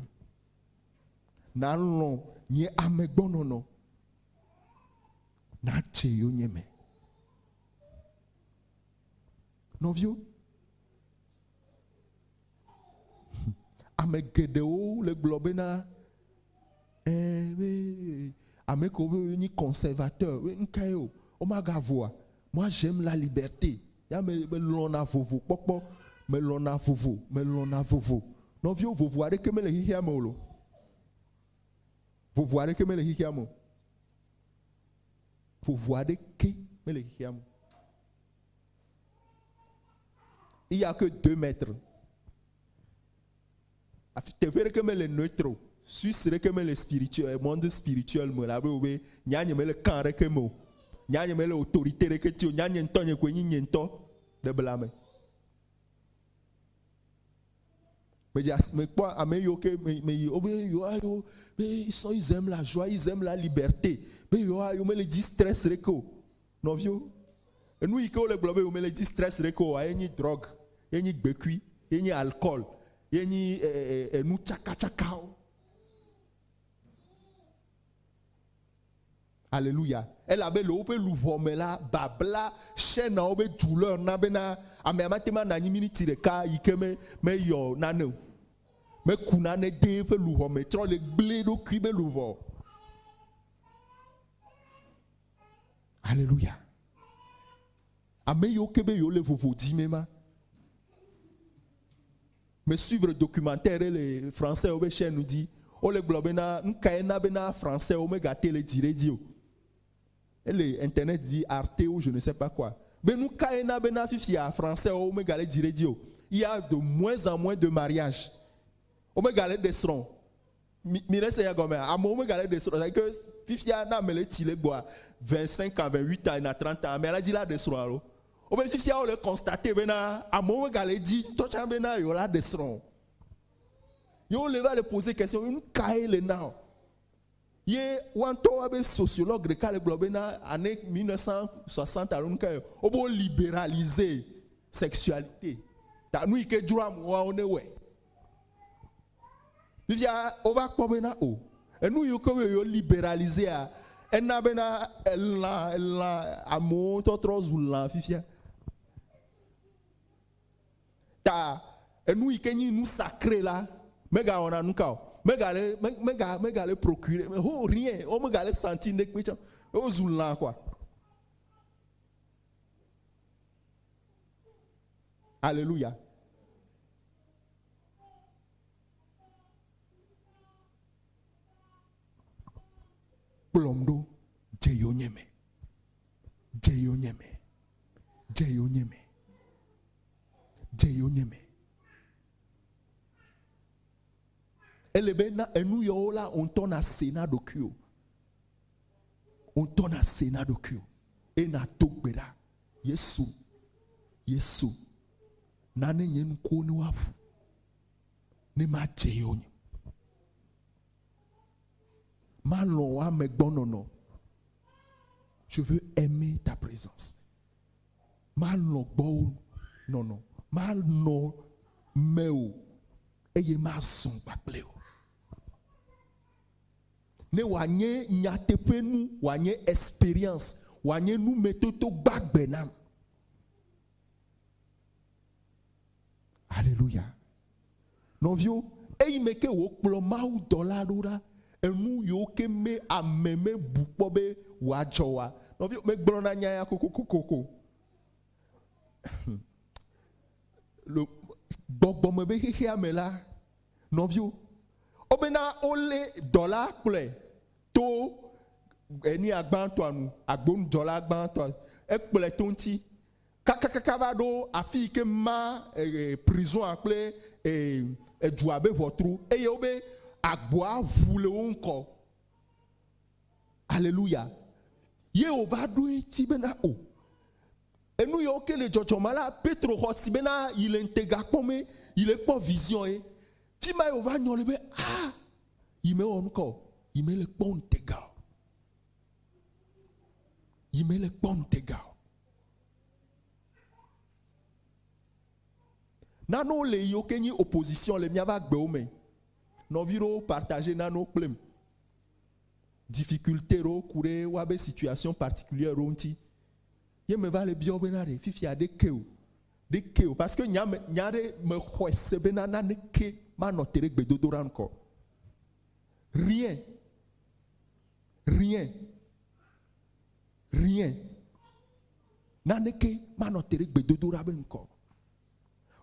Na lon nye amegbonono. Na che yonyeme. Novio. Amegedeo le globena. Ameko ni conservateur. Nkayo. Omagavoa. Moi j'aime la liberté. Ya me lona vovo. Pokpo. Me lona vovo. Me lona vovo. Novio vovo are que me le hihiamolo. Vous voyez que me le hihiamo. Vous voyez que me le hihiamo. Il n'y a que 2 mètres. Tu verras que me le neutre. Suisse que me le spirituel, monde spirituel me la be nyanye me le kan que mo. Nyanye me le autorité que tu nyanye ntonye ko nyi nto de blame. Mais quoi ameyo que mais yo ils aiment la joie, ils aiment la liberté. Mais yo me le distress reko. Non vieux. Et nous iko le globe yo me le distress reko a ni drogue, ni bekui, ni alcool, ni nous chaka chaka. Alléluia. Elle avait le ope louvomela babla chaîne na obe douleur na bena ameamatema na nyimini tireka ikeme me yo nanu. Me kuna ne de pe louvome tro le blé do kibe louvo. Alléluia. Ame yo kebe yo le vovo dimema. Me suivre le documentaire les français obe chaîne nous dit o le globena nkaena bena français o me gâter le radio. Et l'internet dit Arte ou je ne sais pas quoi. Mais nous, Kaena Bena Fifia, français, au Mégalé Radio, il y a de moins en moins de mariages. Au Mégalé des serons. Mire, c'est Yagomé. À mon Mégalé des serons. C'est que Fifia n'a pas le bois 25 ans, 28 ans, 30 ans. Mais elle a dit là des serons. Au Mégalé Fifia, on le constate, à mon Mégalé dit, Tocha Bena, il y a des serons. Yo le va le poser question, une Kaele now. Il y a un sociologue de Calais Globena, année 1960, on va libéraliser la sexualité. Nous, il y a des gens qui ont on va probena o. Et nous, il y a libéraliser. Et nous, il y a amour, trop zoulan, fifia. Et nous, il y a nous sacré là, mais on a nous Megale procurer, mais oh rien, oh megale sentir nek péchant, oh zoulan quoi. Alléluia. Plomdo, jeyonyeme, jeyonyeme, jeyonyeme, jeyonyeme. Et nous, on tourne à Sénat de Kyo. On tourne à Sénat de Kyo. Et na togbera. Yesu. Yesu. Nane nyen koni wafu. Ne ma cheyoni. Ma lonwa me bonono. Je veux aimer ta présence. Ma lonbo non. Ma non meo. Eye ma son pakleo. Ne wanye nyatepe nou, wanye expérience, wanye nou metoto bak benam. Alléluia. Non vieux, et il me ke wo ploma ou dollarura, et nous yo ke me ameme bupobe wajowa. Non vieux, me blona nyaya koko. Le bobo me be hiya me la. Non vieux. Obena ole dollar ple. To eni agban to anu agbon dollar agban to ekple tonti kakaka va do afi ke ma prison akple edua be votru eye obe agboa vule onko. Alléluia. Ye o va do eti bena o. Et nous yo ke le jojomala Petro hosi bena il intega pome il est pas vision e. Fi ma o va nyole be ah il me onko il me le pon tega. Il me le pon tega. Nano le yo ke ni opposition le miava gbe o me. Non viro partager nano plem. Difficulté ro couré ou abe situation particulière ronti. Ye me va le bio benare fifi a de keu parce que nyare me khoise benana ne ke ma notere gbedodoran ko. Rien. Naneke ma notere gbedodoran ben ko.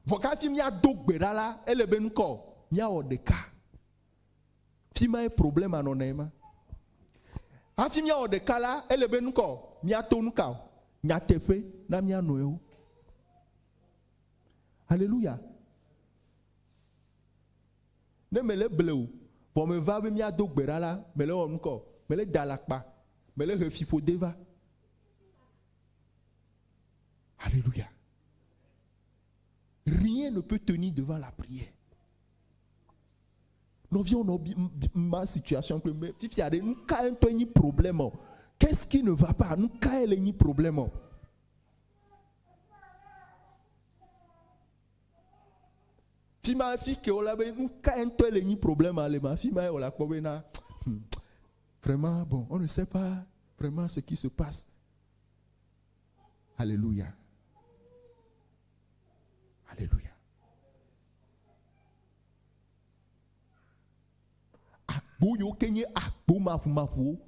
Vokati mi a do gberala ele ben ko nya odeka. Fima e problème anonema. Afi mi a odeka la ele ben ko nya tonu ka. Nya tefe na mi anoyo. Alléluia. Ne me le bleu. Pour me va be mi a do gberala me le on ko me le dalakpa me le refipo deva. Alléluia. Rien ne peut tenir devant la prière. Nous vivons ma situation. Mais si nous avons un problème, qu'est-ce qui ne va pas? Nous avons un problème. Si ma fille qui nous avons un problème, ma fille vraiment bon, on ne sait pas vraiment ce qui se passe. Alléluia. Alléluia. Akbo yo kenye akbo mafu.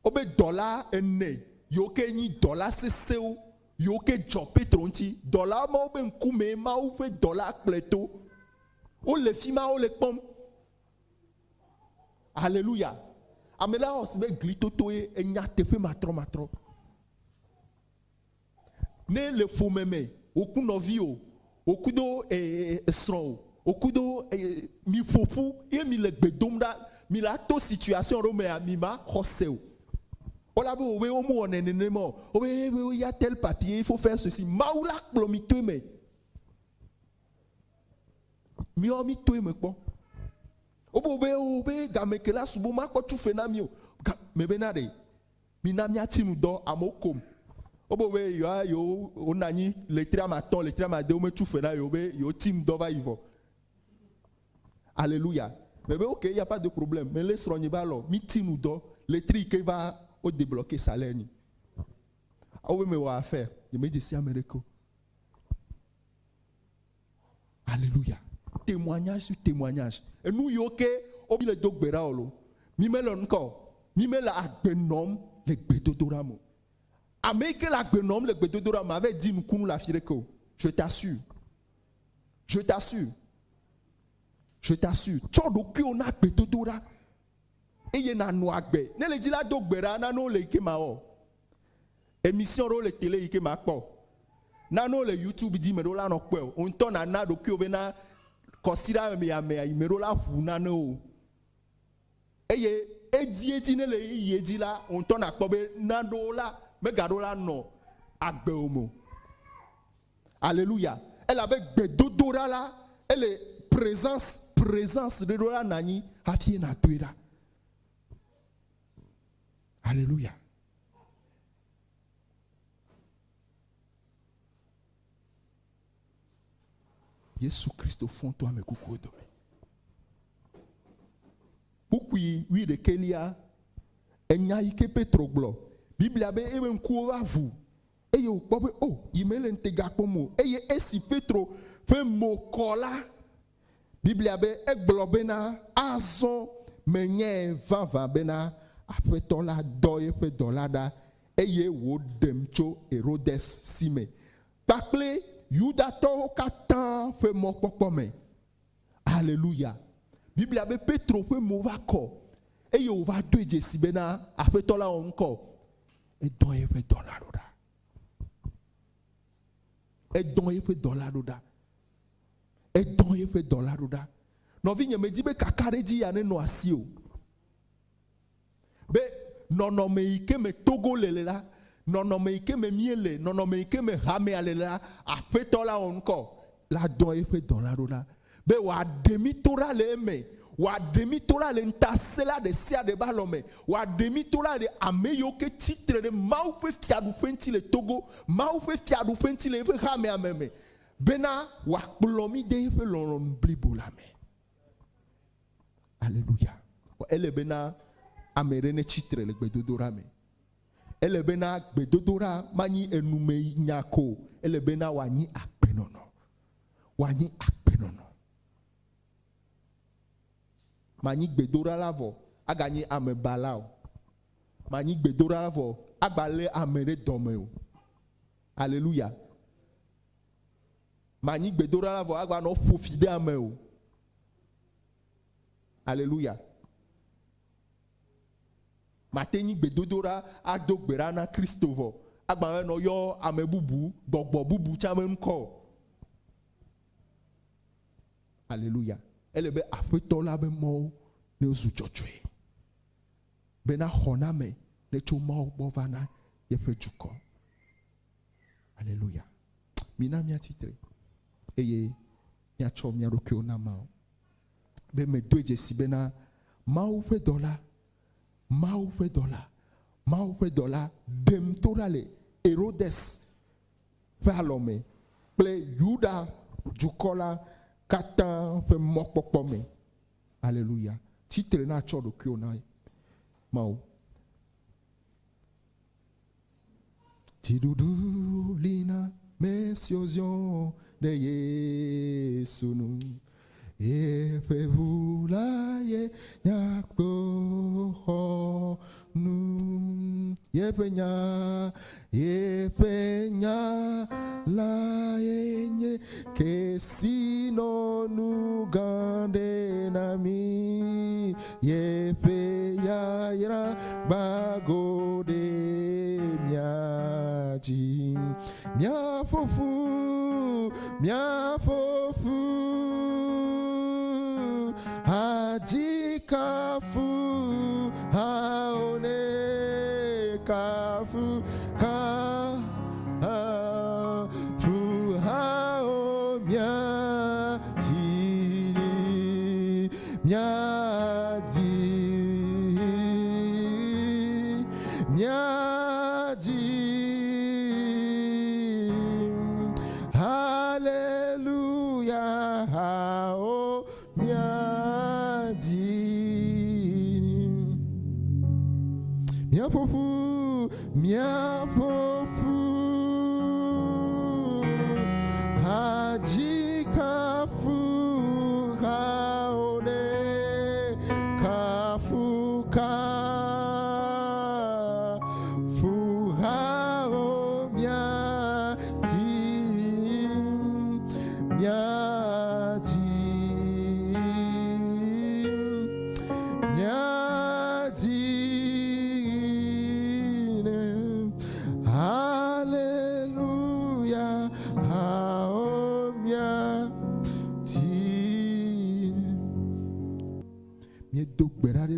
Obe dollar ene yo kenye dollar seseu yo ke jope tronti dollar ma obe nkume ma obe dollar pleto. O le fima o le pom. Alléluia. Amela osbe glitoto e nyatefe matro. Ne le fomeme okunovio okudo esron okudo mi fofu et mi le gbedomda mi la to situation rome a mi ma hoseo ola be owe o mo onenene mo owe il y a tel papier il faut faire ceci maula plomito me mi o mi to me po obe gamekela subu ma ko tu fe na mi o me benade mi na mi atinu do amokom obowe yo onani le tramaton le tramade o me tu fe na yo be yo team dova ivo. Alléluia. Mais ok, il y a pas de problème. Mais laisse ronye ba lo mi team do le tri que va au débloquer salaire ni. Owe me wa faire. Je me dis si Américo. Alléluia. Témoignage sur témoignage. Et nous yo ke o le dogbera olo. Mi me lo nko. Mi me la agbenom le gbedodoramo. Amérique la gbenom le gbedodora m'avait dit nous kunu la fireko. Je t'assure. Je t'assure. Je t'assure. Chodo ki on a gbedodora. Et y na no agbe. Ne le dit la dogbera na no le ke ma o. Émission ro le télé ke ma po. Na no le YouTube dit me ro la no pe. On ton na do ki obena considère me ya me ro la hu na no. Eye edi ne le ye di la on ton akpobe na do la mais garola non agbeomo. Alléluia. Elle avait bedodora là, elle est présence de dola nani hati na tuira. Alléluia. Jésus Christ au fond toi me coucou do. Pourquoi oui de Kenya enya ike Petro glo. Bible abe ebe nkuwa vu. Eye ukpobe oh yimele ntega pomo. Eye esi Petro fe mokola. Bible abe eglobe na azon menye vava bena afetola doye fe dolada. Eye wo demcho Herodes sime. Pakle yudato katan fe mokpokpome. Alléluia. Bible abe Petro fe movako. Eye ova doje sibena afetola onko. Et doye fe dollar. edon yeƒe dɔla ɖo ɖa. Edon yeƒe dɔla ɖo ɖa. Nɔvi nye me di be kaka ɖe dzi ya ne nɔ asi o. Be nɔnɔme yi ke me Togo le la, nɔnɔme yi ke me mie le, nɔnɔme yi ke me hamea le la, aƒetɔ la wɔ ŋkɔ la dɔn yeƒe dɔla ɖo ɖa. Be wòaɖe mi to ɖa le eme. Wòaɖe mi to ɖa le ntasela ɖe sia ɖe ba lɔme. Wòaɖe mi to ɖa le ame yiwo ke tsitre ɖe Mawu ƒe fiaɖuƒe ŋuti le Togo, Mawu ƒe fiaɖuƒe ŋuti le eƒe hamea me. Bena wòakplɔ mi de eƒe lɔlɔ̃nu blibo la me. Alléluia. Ele bena ame ɖe ne tsitre le gbedodoɖa me. Ele bena gbedodoɖa manyi enume nya ko. Ele bena wòanyi agbenɔnɔ. Wòanyi agbenɔnɔ. Manyi gbedoɖa la vɔ aganyi ame bala o. Manyi gbedoɖa la vɔ agbalẽ ame ɖe dɔme o. Alléluia. Manyi gbedoɖa la vɔ agbanɔ ƒofi de ame o. Alléluia. Mate nyi gbedodoɖa ado gbe ɖa na Kristo vɔ agbanɔ nɔ yɔ ame bubu gbɔgbɔ bubu tsã be ŋkɔ. Alléluia. Ele be aƒetɔ la be mɔwo ne wozu dzɔdzɔe. Bena xɔname ne tso Mawu gbɔ va na yeƒe dukɔ. Alléluia. Mina miatsitre eye miatsɔ mia ɖokuiwo na Mawu. Be medoe dzesi bena Mawu ƒe dɔla, Mawu ƒe dɔla, Mawu ƒe dɔla ɖem to ɖa le Herodes ƒe alɔme kple Yuda dukɔ la katã ƒe mɔkpɔkpɔ me. Alléluia. Tsitre na tsɔ ɖokuiwo na Mawu. Dziɖuɖu li na me siwo ziɔ ɖe Yesu nu. Yeƒe ʋu la ye nyakpɔ xɔnu. Yeƒe nya la ye nye kesinɔnu gã ɖe na mi. Yeƒe yayra gbago ɖe mia dzi. Mia ƒoƒu, mia ƒoƒu. Haji kafu haone kafu kafu hao miaji hallelujah hao mia pofu haji kafu haone kafu kafu hao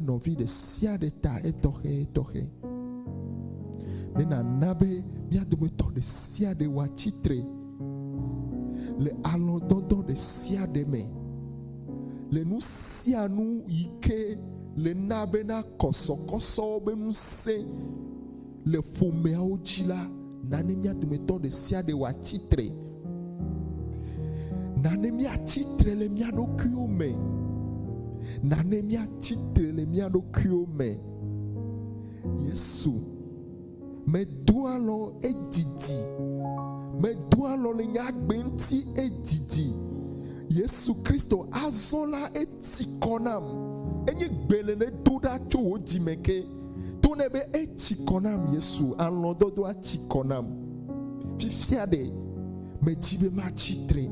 nɔvi ɖe sia ɖe ta etɔxɛ be nana be mia dometɔ ɖe sia ɖe wòatsitre le alɔdɔdɔ ɖe sia ɖe me le nu sia nu yi ke le na bena kɔsɔkɔsɔ be ŋusẽ le ƒomeawo dzi la nane mia dometɔ ɖe sia ɖe wòatsitre nane miatsitre le mia ɖokuiwo me nane miatsitre le mia ɖokuiwo me. Yesu medo alɔ edidi medo alɔ le nyagbe ŋuti edidi Yesu Kristo azɔ la eti kɔ nam enye gbele ne do ɖa tso wò dzime ke to ne be etsi kɔ nam Yesu alɔdodo atsi kɔ nam fifia ɖe medzi be matsitre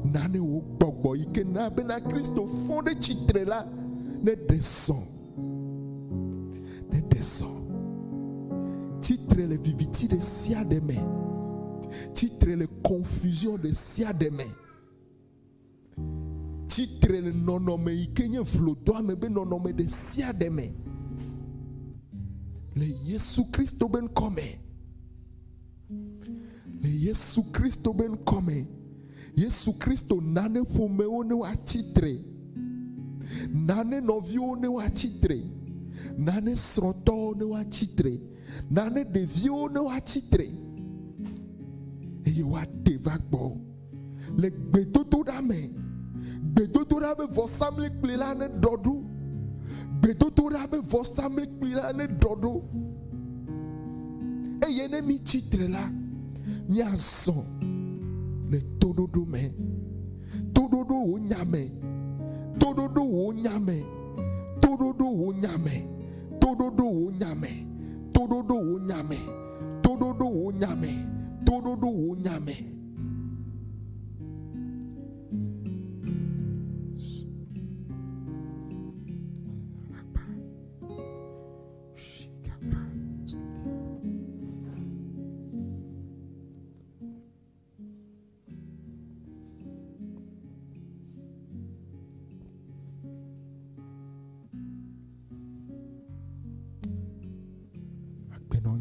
nane wo gbɔgbɔ yi ke na bena Kristo fɔ ɖe tsitre la ne ɖe sɔ tsitre le viviti ɖe sia ɖe me titre le confusion de siademe, titre le nonome ikenye vlodoa me be nonome de siademe. Le Yesu Christo ben come. Le Yesu Christo ben come. Yesu Christo nane pomeo ne wa titre. Nane novio ne wa titre. Nane sroto ne wa titre. Nane devio ne wa titre. Et wa devagbo. Le gbedodo dame. Gbedodo dame vosamle kplela ne dodu. Gbedodo dame vosamle kplela ne dodu. Et yene mi titre la. Mi azon. Le tododo me. Tododo o nyame. Tododo o nyame. Tododo o nyame. Tododo o nyame. Tododo o nyame. Tododo o nyame. Tododo o nyame.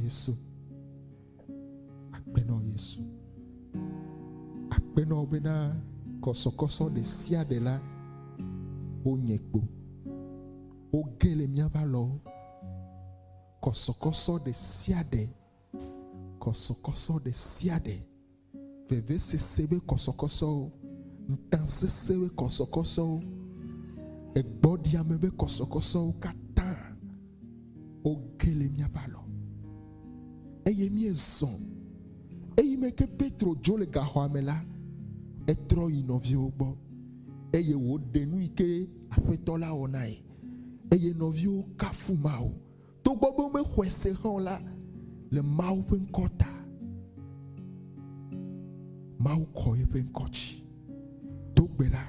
Yesu, akpeno Yesu, akpeno bena kosokoso de sia de la o nyekpo, o gele miabalo, kosokoso de sia de, kosokoso de sia de, veve se sebe kosokoso, ntanse sebe kosokoso, egbodia mebe kosokoso kata, o gele miabalo. Eye mi ezon. Eye me ke Petro jole gahoamela. Etro inovio bo. Eye wo denu ike afetola onai. Eye novio kafumao. To bobo me hwese han la. Le mau pen kota. Mau koye pen kochi. To bera.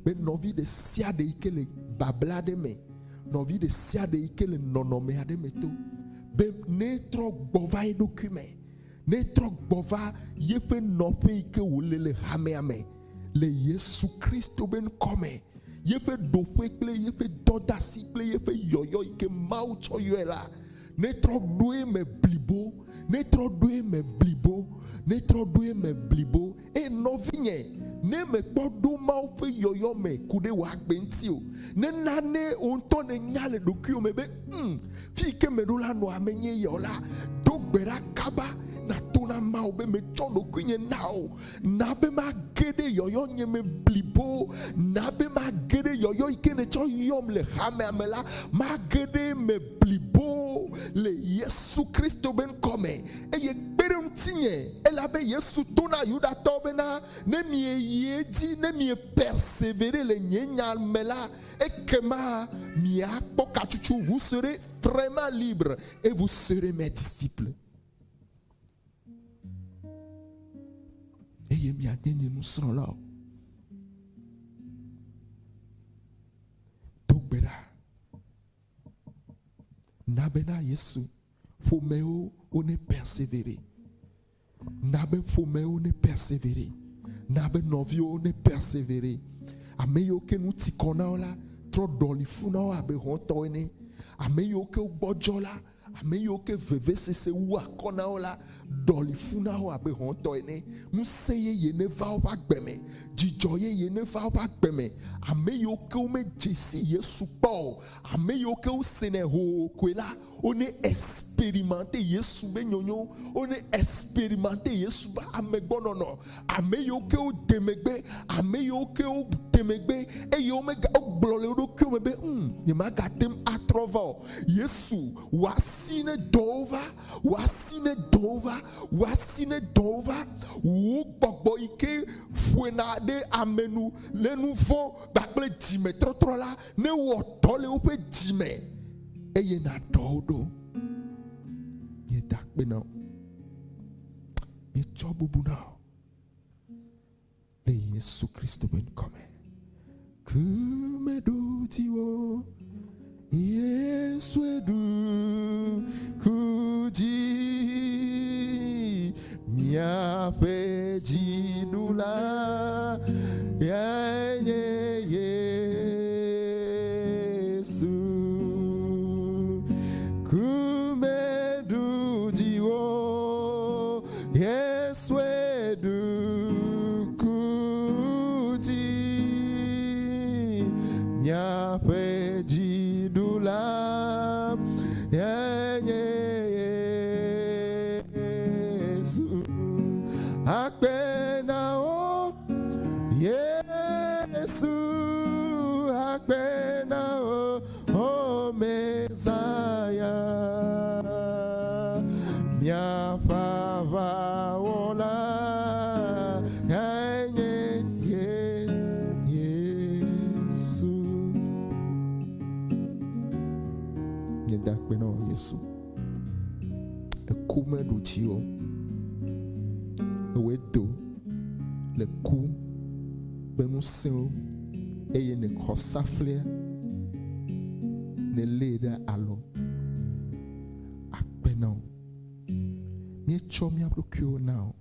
Me novi de sia de ike le babla de me. Novi de sia de ike le nonome ade me to. Be netro bova document netro bova yepe nope ike wulele hameame le Yesu Christo ben come yepe dope kle yepe doda siple yepe yoyo ike mau choyoela netro doe me blibo netro doe me blibo netro doe me blibo e novinye ne me kpodo mau pe yoyo me kude wa gbentio ne nane onto ne nyale dokio me be fi ke me do la no amenye yola dogbera kaba na tona mau be me chono kunye nao na be ma gede yoyo nye me blibo na be ma gede yoyo ikene cho yom le hame amela ma gede me blibo le Yesu Christo ben come eye kperum tinye elabe Yesu tona yuda tobena ne mie yeji ne mie persévérer le nyenya mela ekema mia pokachuchu vous serez vraiment libre et vous serez mes disciples. Eye mi adenye nous serons là. Dogbera. Nabena Yesu. Fomeo on est persévérer. Nabe fomeo on est persévérer. Nabe novio on est persévérer. Ameyo ke nous tikona la. Tro doli funa abe honto ene. Ameyo ke bojola. Ameyo ke veve se wa kona ola. Doli funa abe honto ene. Museye yene va oba gbeme. Jijoye yene va oba gbeme. Ameyo ke ume jesi Yesu po. Ameyo ke usene ho kwela. On est expérimenté Yesu be nyonyo. On est expérimenté Yesu ba amegbonono. Ameyo ke o demegbe. Ameyo ke o demegbe. E yo me o blole do ke me be nyema gatem atrova. Yesu wasine dova. Wasine dova. Wasine dova. Wo gbogbo ike fuenade amenu le nouveau baple jime trotro la ne wo tole o pe jime. Eye na dodo ye dakbe na ye chobubu na le Yesu Christo ben come kume do tiwo Yesu edu kuji mi miaƒe dziɖula yae Yesu kumeɖu dziwo Yesue ɖu kuti miaƒe dziɖula yae Yesu akpe na wo Yesu akpe na wo o Mesaya miafa wola yae Yesu nyeda akpe na wo Yesu ekume ɖu dziwo ewedo le ku be ŋusẽwo eye ne xɔ saflia ne lée ɖe alɔ akpe na wo míetsɔ mía ɖokuiwo na wo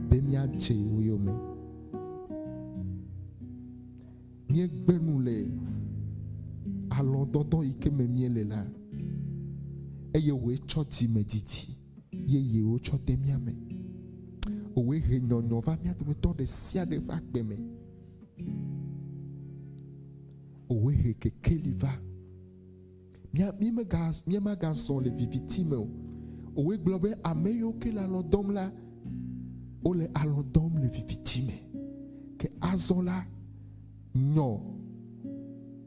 be míadze wo yome míegbe nu le alɔdɔdɔ yi ke me míele la eye wòe tsɔ dzimedidi yeyewo tsɔ de mía me òwe he nyɔnyɔ va mía dometɔ ɖe sia ɖe ƒe agbe me òwe he kekeli va míemagazɔ le viviti me o òwe gblɔ be ame yiwo ke le alɔ dɔm la wole alɔ dɔm le viviti me ke azɔ la nyɔ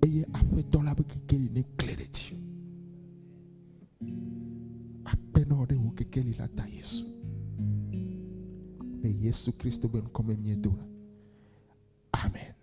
eye aƒetɔ la be kekeli ne kle ɖe dzi akpe na wo ɖe wo kekeli la ta Yesu le Yesu Kristo be ŋkɔme míedo la amen.